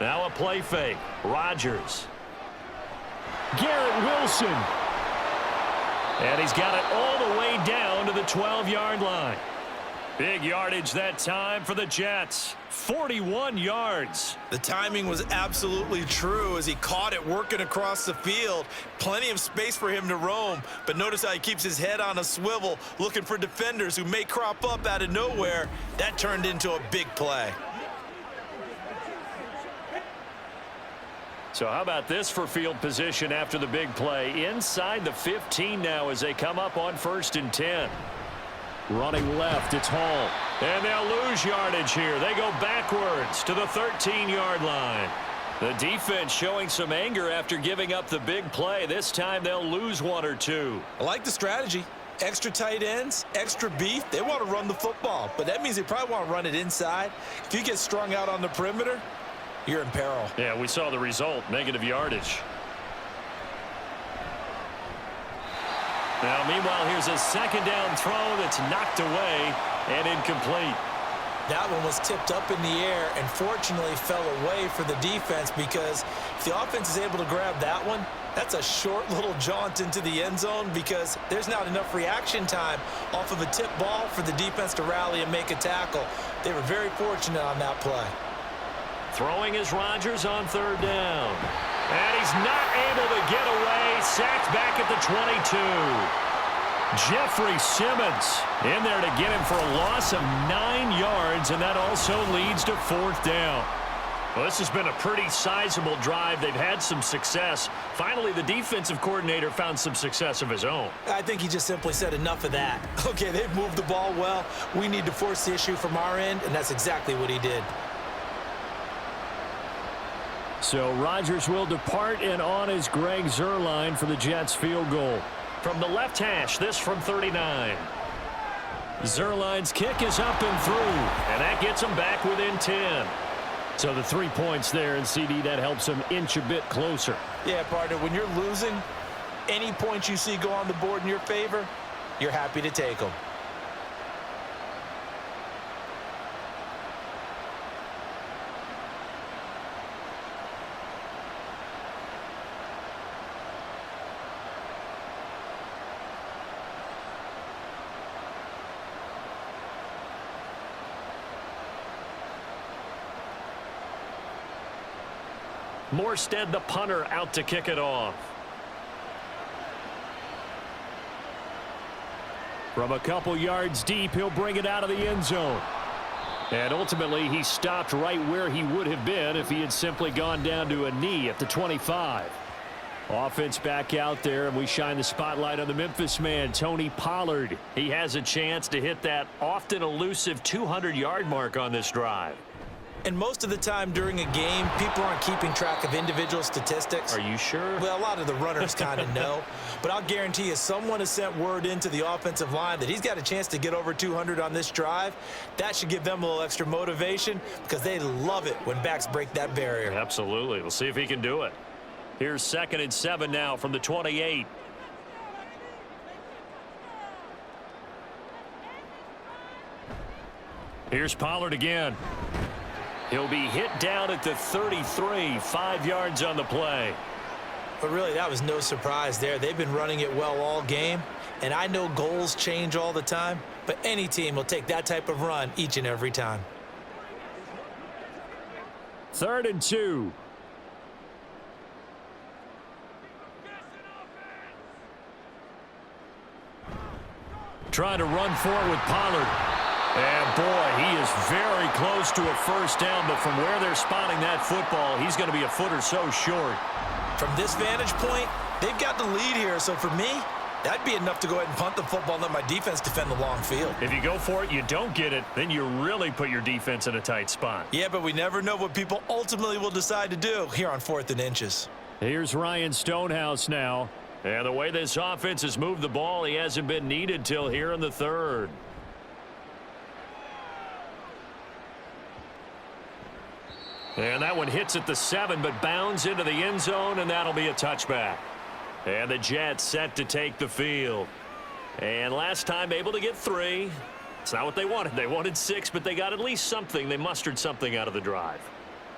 Now a play fake. Rodgers. Garrett Wilson. And he's got it all the way down to the 12-yard line. Big yardage that time for the Jets. 41 yards. The timing was absolutely true as he caught it working across the field. Plenty of space for him to roam, but notice how he keeps his head on a swivel looking for defenders who may crop up out of nowhere. That turned into a big play. So how about this for field position after the big play? Inside the 15 now as they come up on 1st and 10. Running left, it's Hall. And they'll lose yardage here. They go backwards to the 13-yard line. The defense showing some anger after giving up the big play. This time they'll lose 1 or 2. I like the strategy. Extra tight ends, extra beef. They want to run the football, but that means they probably want to run it inside. If you get strung out on the perimeter, you're in peril. Yeah, we saw the result, negative yardage. Now, meanwhile, here's a second down throw that's knocked away and incomplete. That one was tipped up in the air and fortunately fell away for the defense, because if the offense is able to grab that one, that's a short little jaunt into the end zone because there's not enough reaction time off of a tip ball for the defense to rally and make a tackle. They were very fortunate on that play. Throwing is Rodgers on 3rd down. And he's not able to get away. Sacked back at the 22. Jeffrey Simmons in there to get him for a loss of 9 yards, and that also leads to 4th down. Well, this has been a pretty sizable drive. They've had some success. Finally, the defensive coordinator found some success of his own. I think he just simply said enough of that. Okay, they've moved the ball well. We need to force the issue from our end, and that's exactly what he did. So Rodgers will depart, and on is Greg Zuerlein for the Jets field goal. From the left hash, this from 39. Zuerlein's kick is up and through, and that gets him back within 10. So the 3 points there, and CD, that helps him inch a bit closer. Yeah, partner, when you're losing, any points you see go on the board in your favor, you're happy to take them. Morstead, the punter, out to kick it off. From a couple yards deep, he'll bring it out of the end zone. And ultimately, he stopped right where he would have been if he had simply gone down to a knee at the 25. Offense back out there, and we shine the spotlight on the Memphis man, Tony Pollard. He has a chance to hit that often elusive 200-yard mark on this drive. And most of the time during a game, people aren't keeping track of individual statistics. Are you sure? Well, a lot of the runners kind of know. But I'll guarantee you, someone has sent word into the offensive line that he's got a chance to get over 200 on this drive. That should give them a little extra motivation because they love it when backs break that barrier. Absolutely. We'll see if he can do it. Here's 2nd and 7 now from the 28. Here's Pollard again. He'll be hit down at the 33, 5 yards on the play. But really, that was no surprise there. They've been running it well all game, and I know goals change all the time, but any team will take that type of run each and every time. 3rd and 2. Trying to run for it with Pollard. And boy, he is very close to a 1st down, but from where they're spotting that football, he's going to be a foot or so short. From this vantage point, they've got the lead here, so for me, that'd be enough to go ahead and punt the football and let my defense defend the long field. If you go for it, you don't get it, then you really put your defense in a tight spot. Yeah, but we never know what people ultimately will decide to do here on 4th and inches. Here's Ryan Stonehouse now. And the way this offense has moved the ball, he hasn't been needed till here in the 3rd. And that one hits at the 7, but bounds into the end zone, and that'll be a touchback. And the Jets set to take the field. And last time able to get 3. It's not what they wanted. They wanted 6, but they got at least something. They mustered something out of the drive.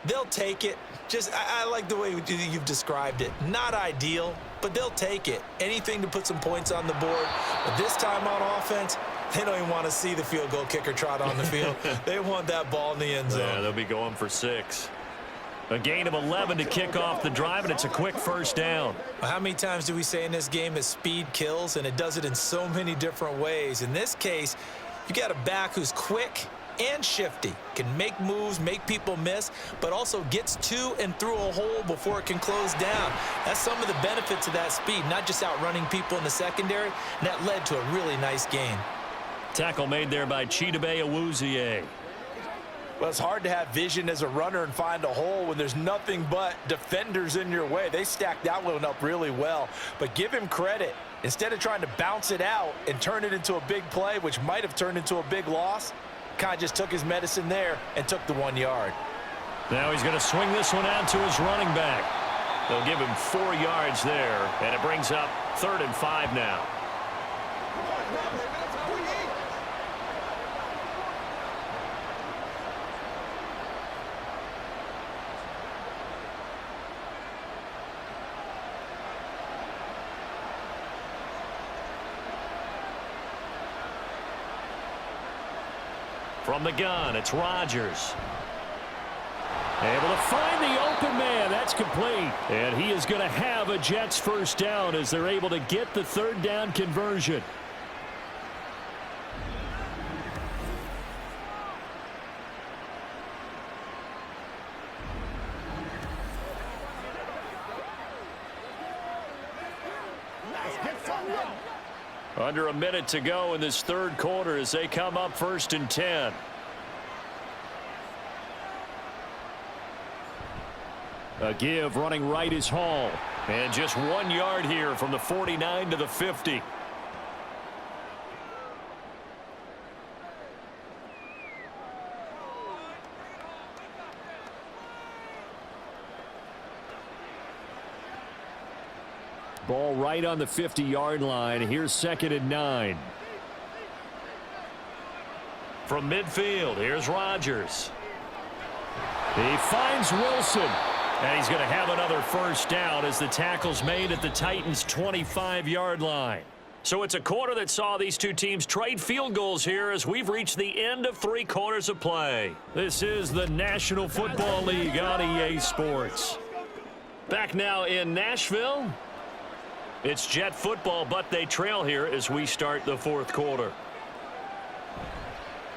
They'll take it. I like the way you've described it. Not ideal, but they'll take it. Anything to put some points on the board. But this time on offense, They don't even want to see the field goal kicker trot on the field. They want that ball in the end zone. Yeah, they'll be going for 6. A gain of 11 to kick off the drive, and it's a quick first down. How many times do we say in this game that speed kills, and it does it in so many different ways? In this case, you got a back who's quick and shifty, can make moves, make people miss, but also gets to and through a hole before it can close down. That's some of the benefits of that speed, not just outrunning people in the secondary, and that led to a really nice gain. Tackle made there by Chidobe Awuzie. Well, it's hard to have vision as a runner and find a hole when there's nothing but defenders in your way. They stacked that one up really well. But give him credit. Instead of trying to bounce it out and turn it into a big play, which might have turned into a big loss, kind of just took his medicine there and took the 1 yard. Now he's going to swing this one out to his running back. They'll give him 4 yards there, and it brings up 3rd and 5 now. From the gun, it's Rodgers. Able to find the open man. That's complete. And he is going to have a Jets first down as they're able to get the 3rd down conversion. Under a minute to go in this 3rd quarter as they come up 1st and 10. A give running right is Hall. And just 1 yard here from the 49 to the 50. Ball right on the 50-yard line. Here's 2nd and 9. From midfield, here's Rodgers. He finds Wilson. And he's going to have another first down as the tackle's made at the Titans' 25-yard line. So it's a quarter that saw these two teams trade field goals here as we've reached the end of 3 quarters of play. This is the National Football League on EA Sports. Back now in Nashville. It's Jet football, but they trail here as we start the 4th quarter.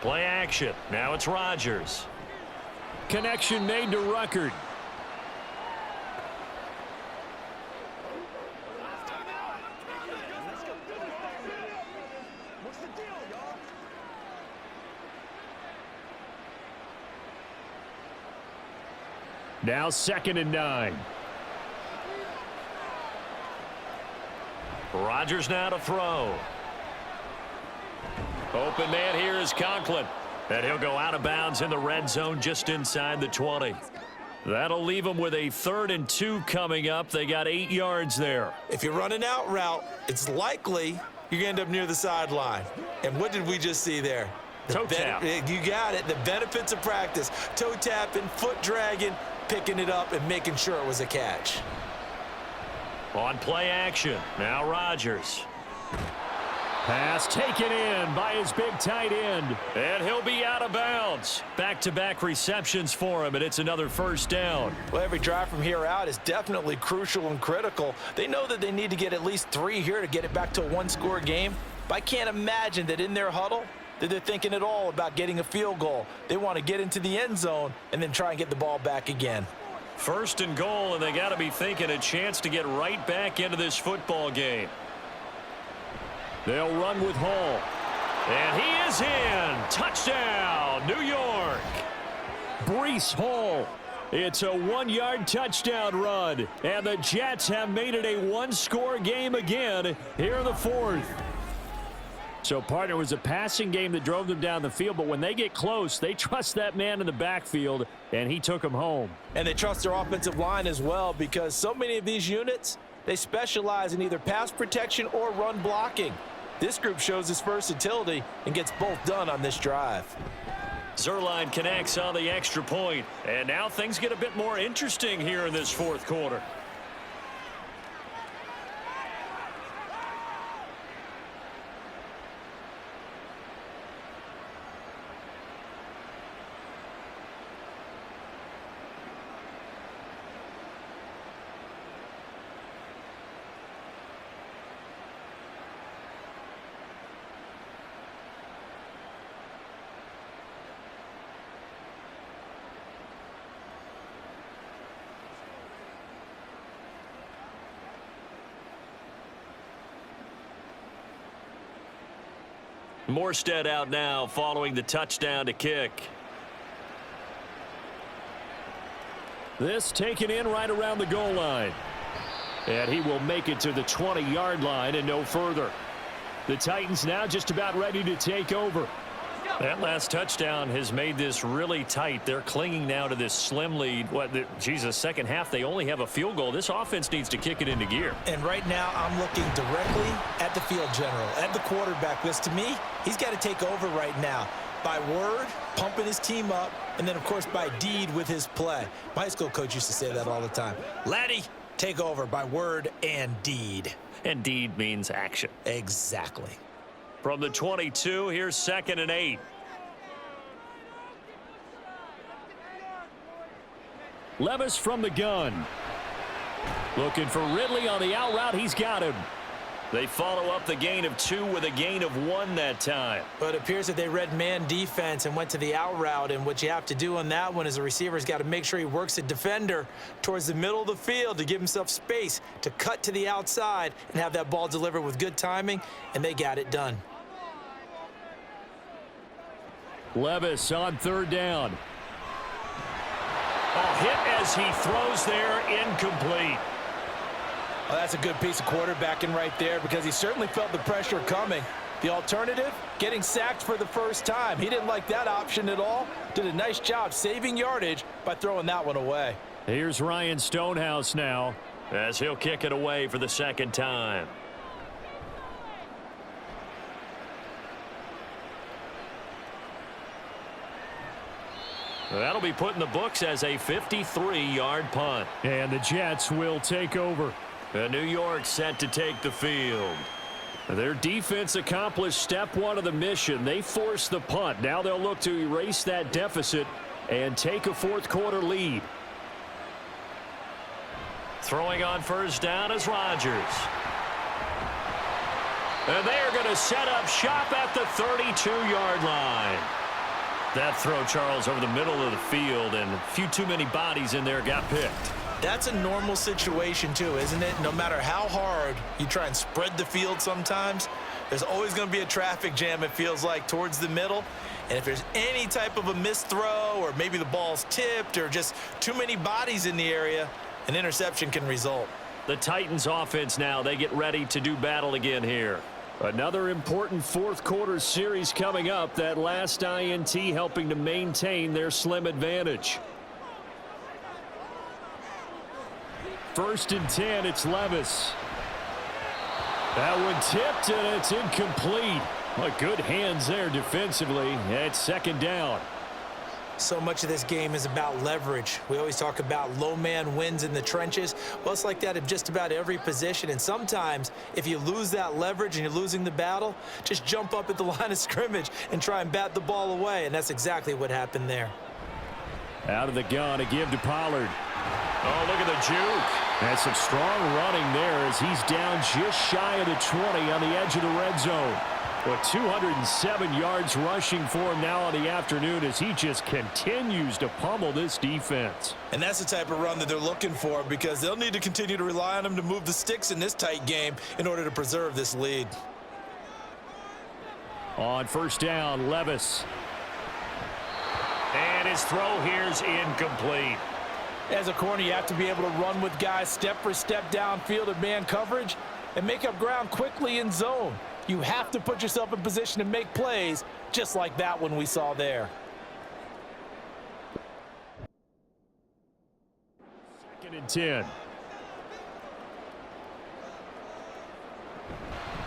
Play action. Now it's Rodgers. Connection made to Ruckert. Now 2nd and 9. Rodgers now to throw. Open man here is Conklin. And he'll go out of bounds in the red zone just inside the 20. That'll leave them with a 3rd and 2 coming up. They got 8 yards there. If you run an out route, it's likely you're going to end up near the sideline. And what did we just see there? Toe tap. You got it. The benefits of practice. Toe tapping, foot dragging, picking it up, and making sure it was a catch. On play action, now Rodgers. Pass taken in by his big tight end. And he'll be out of bounds. Back-to-back receptions for him, and it's another first down. Well, every drive from here out is definitely crucial and critical. They know that they need to get at least 3 here to get it back to a 1-score game. But I can't imagine that in their huddle that they're thinking at all about getting a field goal. They want to get into the end zone and then try and get the ball back again. 1st and goal, and they got to be thinking a chance to get right back into this football game. They'll run with Hall. And he is in. Touchdown, New York. Breece Hall. It's a 1-yard touchdown run. And the Jets have made it a 1-score game again here in the 4th. So, partner, it was a passing game that drove them down the field, but when they get close, they trust that man in the backfield, and he took them home. And they trust their offensive line as well, because so many of these units, they specialize in either pass protection or run blocking. This group shows its versatility and gets both done on this drive. Zerline connects on the extra point, and now things get a bit more interesting here in this 4th quarter. Morstead out now following the touchdown to kick. This taken in right around the goal line. And he will make it to the 20-yard line and no further. The Titans now just about ready to take over. That last touchdown has made this really tight. They're clinging now to this slim lead. Second half, they only have a field goal. This offense needs to kick it into gear. And right now, I'm looking directly at the field general, at the quarterback, because to me, he's got to take over right now. By word, pumping his team up, and then, of course, by deed with his play. My high school coach used to say that all the time. Laddie, take over by word and deed. And deed means action. Exactly. From the 22, here's 2nd and 8. Levis from the gun. Looking for Ridley on the out route. He's got him. They follow up the gain of 2 with a gain of 1 that time. But it appears that they read man defense and went to the out route. And what you have to do on that one is the receiver's got to make sure he works the defender towards the middle of the field to give himself space to cut to the outside and have that ball delivered with good timing. And they got it done. Levis on 3rd down. A hit as he throws there, incomplete. Well, that's a good piece of quarterbacking right there because he certainly felt the pressure coming. The alternative, getting sacked for the first time. He didn't like that option at all. Did a nice job saving yardage by throwing that one away. Here's Ryan Stonehouse now. As he'll kick it away for the 2nd time. That'll be put in the books as a 53-yard punt. And the Jets will take over. New York set to take the field. Their defense accomplished step 1 of the mission. They forced the punt. Now they'll look to erase that deficit and take a 4th quarter lead. Throwing on 1st down is Rodgers. And they're going to set up shop at the 32-yard line. That throw, Charles, over the middle of the field, and a few too many bodies in there got picked. That's a normal situation, too, isn't it? No matter how hard you try and spread the field sometimes, there's always going to be a traffic jam, it feels like, towards the middle. And if there's any type of a missed throw or maybe the ball's tipped or just too many bodies in the area, an interception can result. The Titans offense now, they get ready to do battle again here. Another important 4th quarter series coming up. That last INT helping to maintain their slim advantage. 1st and 10, it's Levis. That one tipped, and it's incomplete. But good hands there defensively. It's 2nd down. So much of this game is about leverage. We always talk about low man wins in the trenches. Well, it's like that in just about every position. And sometimes, if you lose that leverage and you're losing the battle, just jump up at the line of scrimmage and try and bat the ball away. And that's exactly what happened there. Out of the gun, a give to Pollard. Oh, look at the juke. That's some strong running there as he's down just shy of the 20 on the edge of the red zone. With 207 yards rushing for him now on the afternoon as he just continues to pummel this defense. And that's the type of run that they're looking for because they'll need to continue to rely on him to move the sticks in this tight game in order to preserve this lead. On 1st down, Levis. And his throw here's incomplete. As a corner, you have to be able to run with guys step for step downfield in man coverage and make up ground quickly in zone. You have to put yourself in position to make plays just like that one we saw there. 2nd and 10.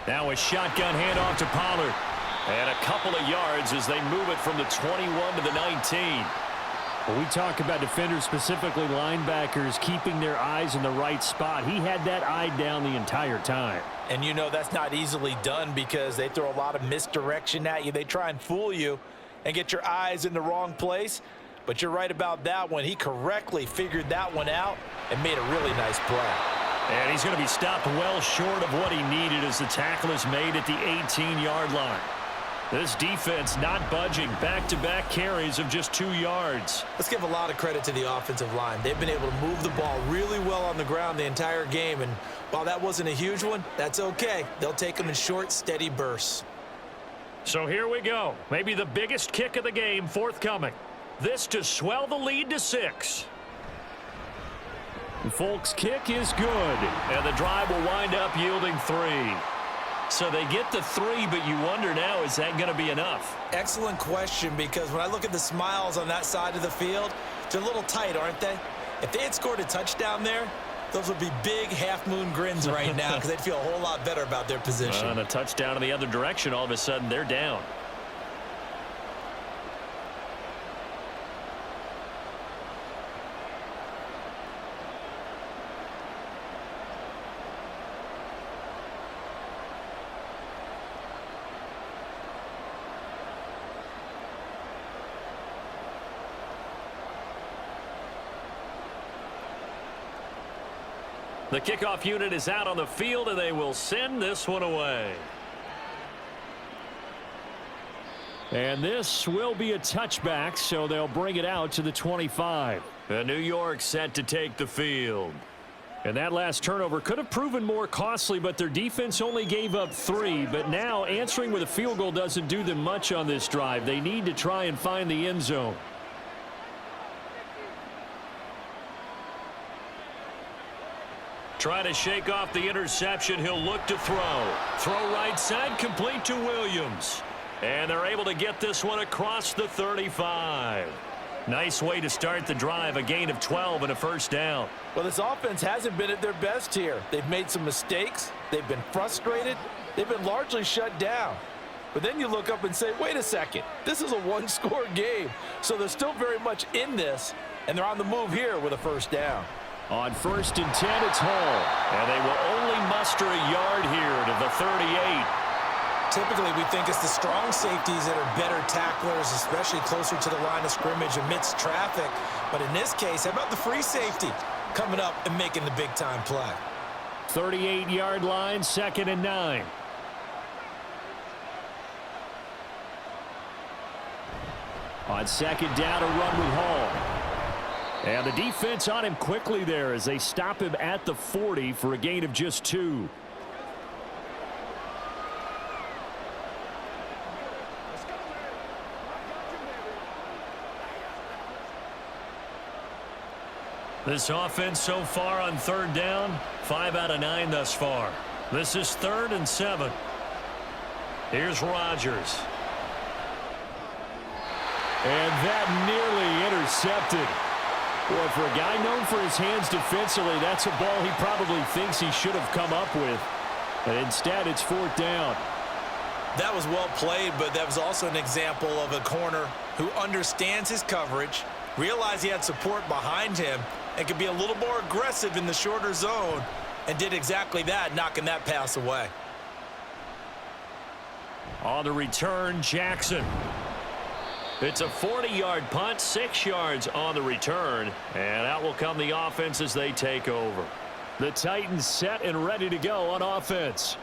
Now a shotgun handoff to Pollard. And a couple of yards as they move it from the 21 to the 19. When we talk about defenders, specifically linebackers, keeping their eyes in the right spot, he had that eye down the entire time. And you know that's not easily done because they throw a lot of misdirection at you. They try and fool you and get your eyes in the wrong place. But you're right about that one. He correctly figured that one out and made a really nice play. And he's going to be stopped well short of what he needed as the tackle is made at the 18-yard line. This defense not budging. Back-to-back carries of just 2 yards. Let's give a lot of credit to the offensive line. They've been able to move the ball really well on the ground the entire game. And while that wasn't a huge one, that's okay. They'll take them in short, steady bursts. So here we go. Maybe the biggest kick of the game forthcoming. This to swell the lead to 6. Folk's kick is good. And the drive will wind up yielding 3. So they get the 3, but you wonder now, is that going to be enough? Excellent question, because when I look at the smiles on that side of the field, they're a little tight, aren't they? If they had scored a touchdown there, those would be big half-moon grins right now because they'd feel a whole lot better about their position. On a touchdown in the other direction, all of a sudden they're down. The kickoff unit is out on the field, and they will send this one away. And this will be a touchback, so they'll bring it out to the 25. The New York set to take the field. And that last turnover could have proven more costly, but their defense only gave up 3. But now answering with a field goal doesn't do them much on this drive. They need to try and find the end zone. Try to shake off the interception. He'll look to throw. Throw right side, complete to Williams. And they're able to get this one across the 35. Nice way to start the drive, a gain of 12 and a first down. Well, this offense hasn't been at their best here. They've made some mistakes. They've been frustrated. They've been largely shut down. But then you look up and say, wait a second, this is a one-score game. So they're still very much in this, and they're on the move here with a first down. On 1st and 10, it's Hall. And they will only muster a yard here to the 38. Typically, we think it's the strong safeties that are better tacklers, especially closer to the line of scrimmage amidst traffic. But in this case, how about the free safety coming up and making the big-time play? 38-yard line, 2nd and 9. On 2nd down, a run with Hall. And the defense on him quickly there as they stop him at the 40 for a gain of just 2. This offense so far on 3rd down, 5 out of 9 thus far. This is 3rd and 7. Here's Rodgers. And that nearly intercepted. Boy, for a guy known for his hands defensively, that's a ball he probably thinks he should have come up with. But instead, it's 4th down. That was well played, but that was also an example of a corner who understands his coverage, realized he had support behind him, and could be a little more aggressive in the shorter zone, and did exactly that, knocking that pass away. On the return, Jackson. It's a 40-yard punt, 6 yards on the return, and out will come the offense as they take over. The Titans set and ready to go on offense.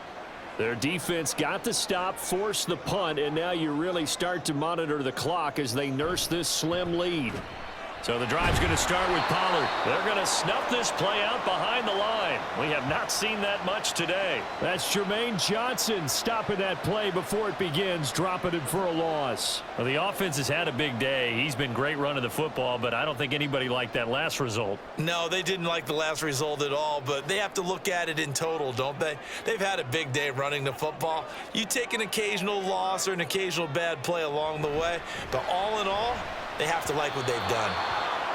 Their defense got the stop, forced the punt, and now you really start to monitor the clock as they nurse this slim lead. So the drive's going to start with Pollard. They're going to snuff this play out behind the line. We have not seen that much today. That's Jermaine Johnson stopping that play before it begins, dropping it for a loss. Well, the offense has had a big day. He's been great running the football, but I don't think anybody liked that last result. No, they didn't like the last result at all, but they have to look at it in total, don't they? They've had a big day running the football. You take an occasional loss or an occasional bad play along the way, but all in all, they have to like what they've done.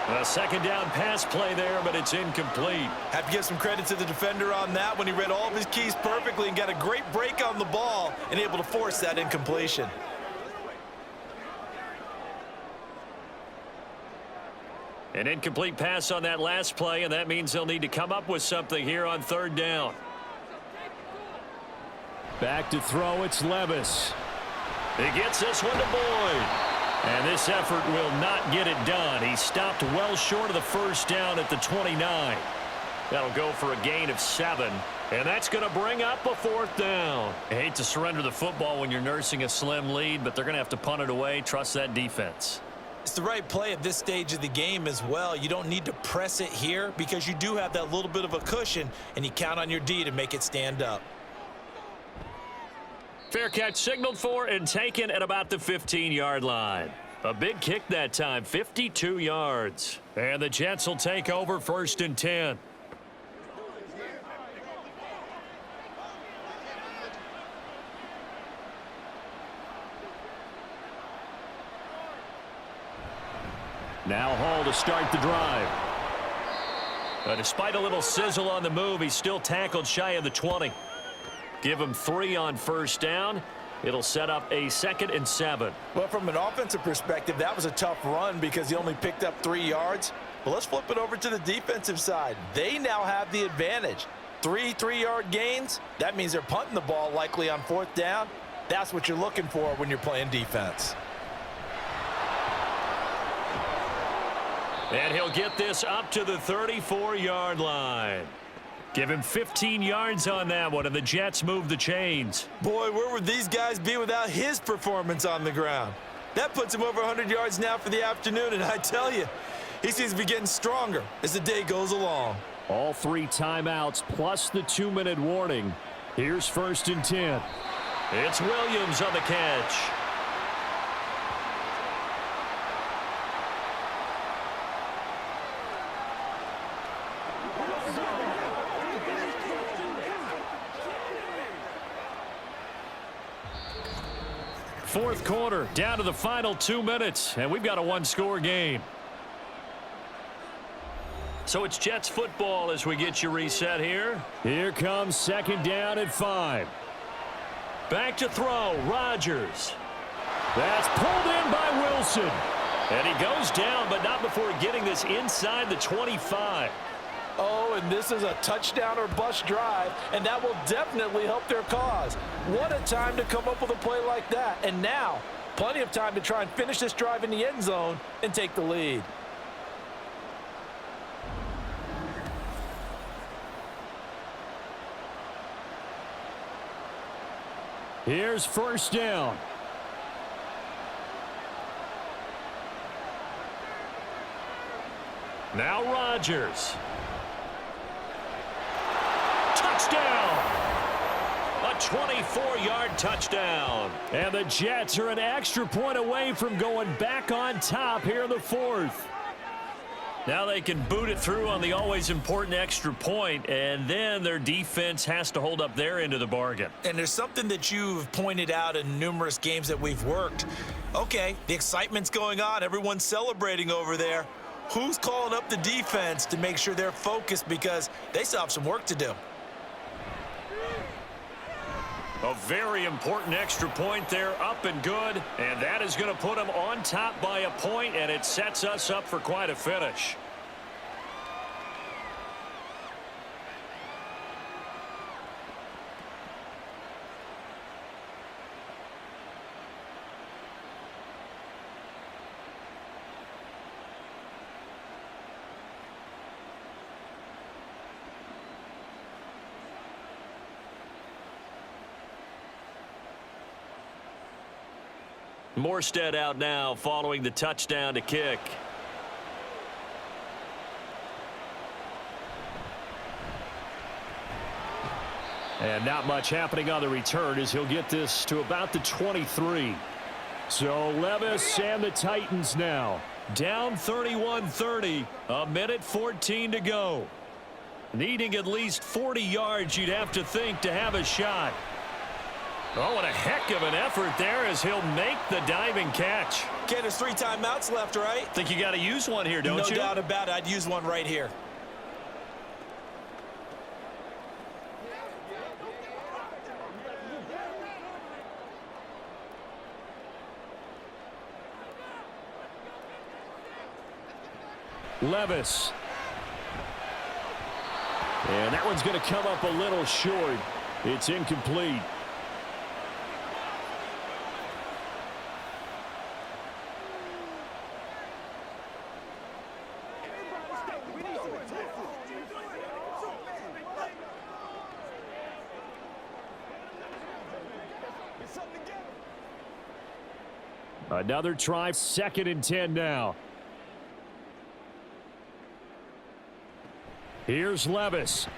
A 2nd down pass play there, but it's incomplete. Have to give some credit to the defender on that when he read all of his keys perfectly and got a great break on the ball and able to force that incompletion. An incomplete pass on that last play, and that means they'll need to come up with something here on 3rd down. Back to throw, it's Levis. He gets this one to Boyd. And this effort will not get it done. He stopped well short of the first down at the 29. That'll go for a gain of 7. And that's going to bring up a 4th down. I hate to surrender the football when you're nursing a slim lead, but they're going to have to punt it away. Trust that defense. It's the right play at this stage of the game as well. You don't need to press it here because you do have that little bit of a cushion, and you count on your D to make it stand up. Fair catch signaled for and taken at about the 15-yard line. A big kick that time, 52 yards. And the Jets will take over 1st and 10. Now Hall to start the drive. Despite a little sizzle on the move, he's still tackled shy of the 20. Give him 3 on 1st down. It'll set up a 2nd and 7. Well, from an offensive perspective, that was a tough run because he only picked up 3 yards. But let's flip it over to the defensive side. They now have the advantage. 3 3-yard gains. That means they're punting the ball likely on 4th down. That's what you're looking for when you're playing defense. And he'll get this up to the 34-yard line. Give him 15 yards on that one, and the Jets move the chains. Boy, where would these guys be without his performance on the ground? That puts him over 100 yards now for the afternoon, and I tell you, he seems to be getting stronger as the day goes along. All 3 timeouts plus the 2-minute warning. Here's 1st and 10. It's Williams on the catch. Fourth quarter, down to the final 2 minutes, and we've got a 1-score game. So it's Jets football as we get you reset here. Here comes 2nd down at 5. Back to throw, Rodgers. That's pulled in by Wilson. And he goes down, but not before getting this inside the 25. Oh, and this is a touchdown or bust drive, and that will definitely help their cause. What a time to come up with a play like that. And now, plenty of time to try and finish this drive in the end zone and take the lead. Here's 1st down. Now Rodgers. Touchdown! A 24-yard touchdown. And the Jets are an extra point away from going back on top here in the 4th. Now they can boot it through on the always important extra point, and then their defense has to hold up their end of the bargain. And there's something that you've pointed out in numerous games that we've worked. Okay, the excitement's going on. Everyone's celebrating over there. Who's calling up the defense to make sure they're focused because they still have some work to do? A very important extra point there, up and good, and that is going to put them on top by a point, and it sets us up for quite a finish. Morstead out now following the touchdown to kick. And not much happening on the return as he'll get this to about the 23. So Levis and the Titans now down 31-30, a minute 14 to go. Needing at least 40 yards, you'd have to think, to have a shot. Oh, what a heck of an effort there as he'll make the diving catch. Okay, there's 3 timeouts left, right? Think you got to use one here, don't you? No doubt about it. I'd use one right here. Levis. And that one's going to come up a little short. It's incomplete. Another try, 2nd and 10 now. Here's Levis.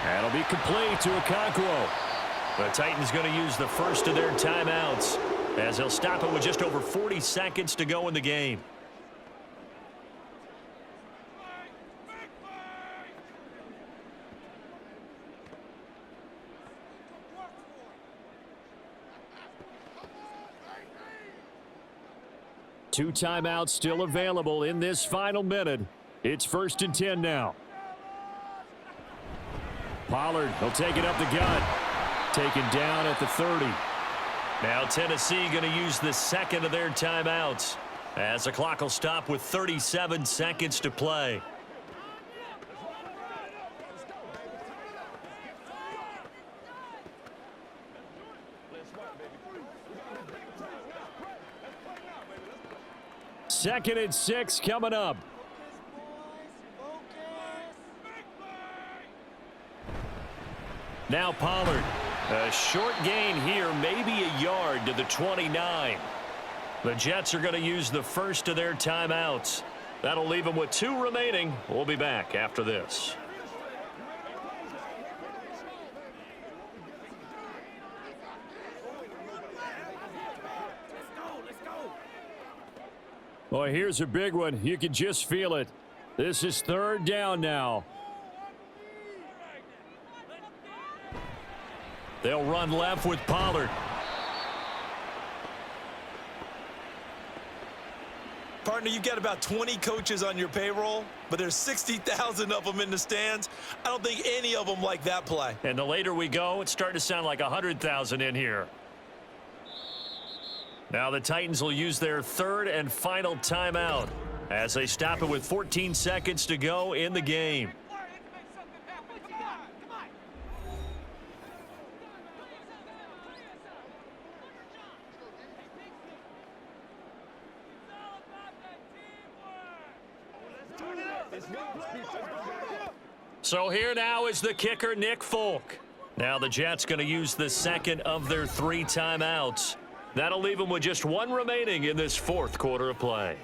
That'll be complete to Okonkwo. The Titans going to use the first of their timeouts as they'll stop it with just over 40 seconds to go in the game. Two timeouts still available in this final minute. It's 1st and 10 now. Pollard will take it up the gut. Taken down at the 30. Now Tennessee going to use the second of their timeouts as the clock will stop with 37 seconds to play. Second and 6 coming up. Now Pollard. A short gain here, maybe a yard to the 29. The Jets are going to use the first of their timeouts. That'll leave them with 2 remaining. We'll be back after this. Well, here's a big one. You can just feel it. This is 3rd down now. They'll run left with Pollard. Partner, you've got about 20 coaches on your payroll, but there's 60,000 of them in the stands. I don't think any of them like that play. And the later we go, it's starting to sound like 100,000 in here. Now the Titans will use their 3rd and final timeout as they stop it with 14 seconds to go in the game. So here now is the kicker, Nick Folk. Now the Jets going to use the second of their 3 timeouts. That'll leave them with just 1 remaining in this 4th quarter of play.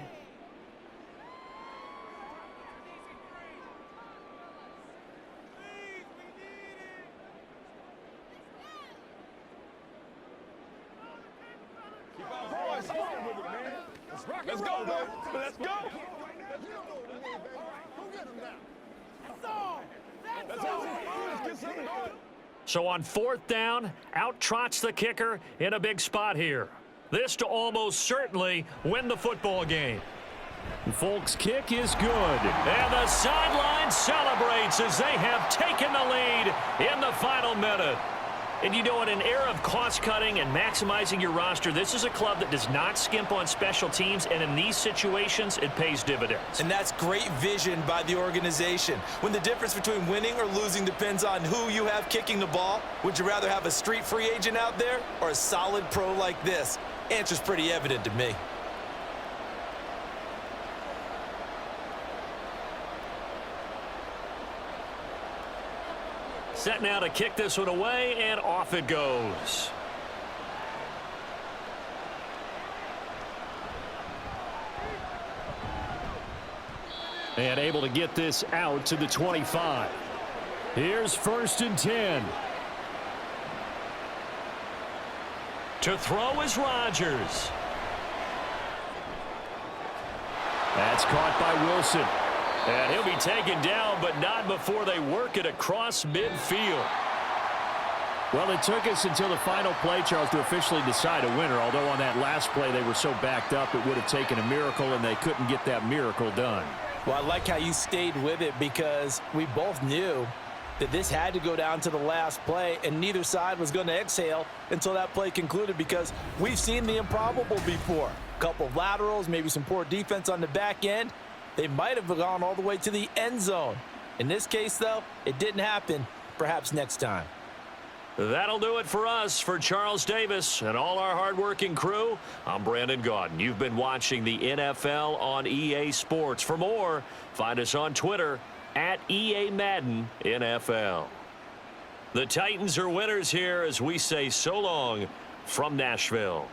Let's go, man. Let's go. So on 4th down, out trots the kicker in a big spot here. This to almost certainly win the football game. Folk's kick is good. And the sideline celebrates as they have taken the lead in the final minute. And you know, in an era of cost-cutting and maximizing your roster, this is a club that does not skimp on special teams, and in these situations, it pays dividends. And that's great vision by the organization. When the difference between winning or losing depends on who you have kicking the ball, would you rather have a street free agent out there or a solid pro like this? Answer's pretty evident to me. Set now to kick this one away, and off it goes. And able to get this out to the 25. Here's 1st and 10. To throw is Rodgers. That's caught by Wilson. And he'll be taken down, but not before they work it across midfield. Well, it took us until the final play, Charles, to officially decide a winner, although on that last play they were so backed up it would have taken a miracle, and they couldn't get that miracle done. Well, I like how you stayed with it because we both knew that this had to go down to the last play, and neither side was going to exhale until that play concluded because we've seen the improbable before. A couple of laterals, maybe some poor defense on the back end. They might have gone all the way to the end zone. In this case, though, it didn't happen. Perhaps next time. That'll do it for us. For Charles Davis and all our hardworking crew, I'm Brandon Gaudin. You've been watching the NFL on EA Sports. For more, find us on Twitter at EA Madden NFL. The Titans are winners here as we say so long from Nashville.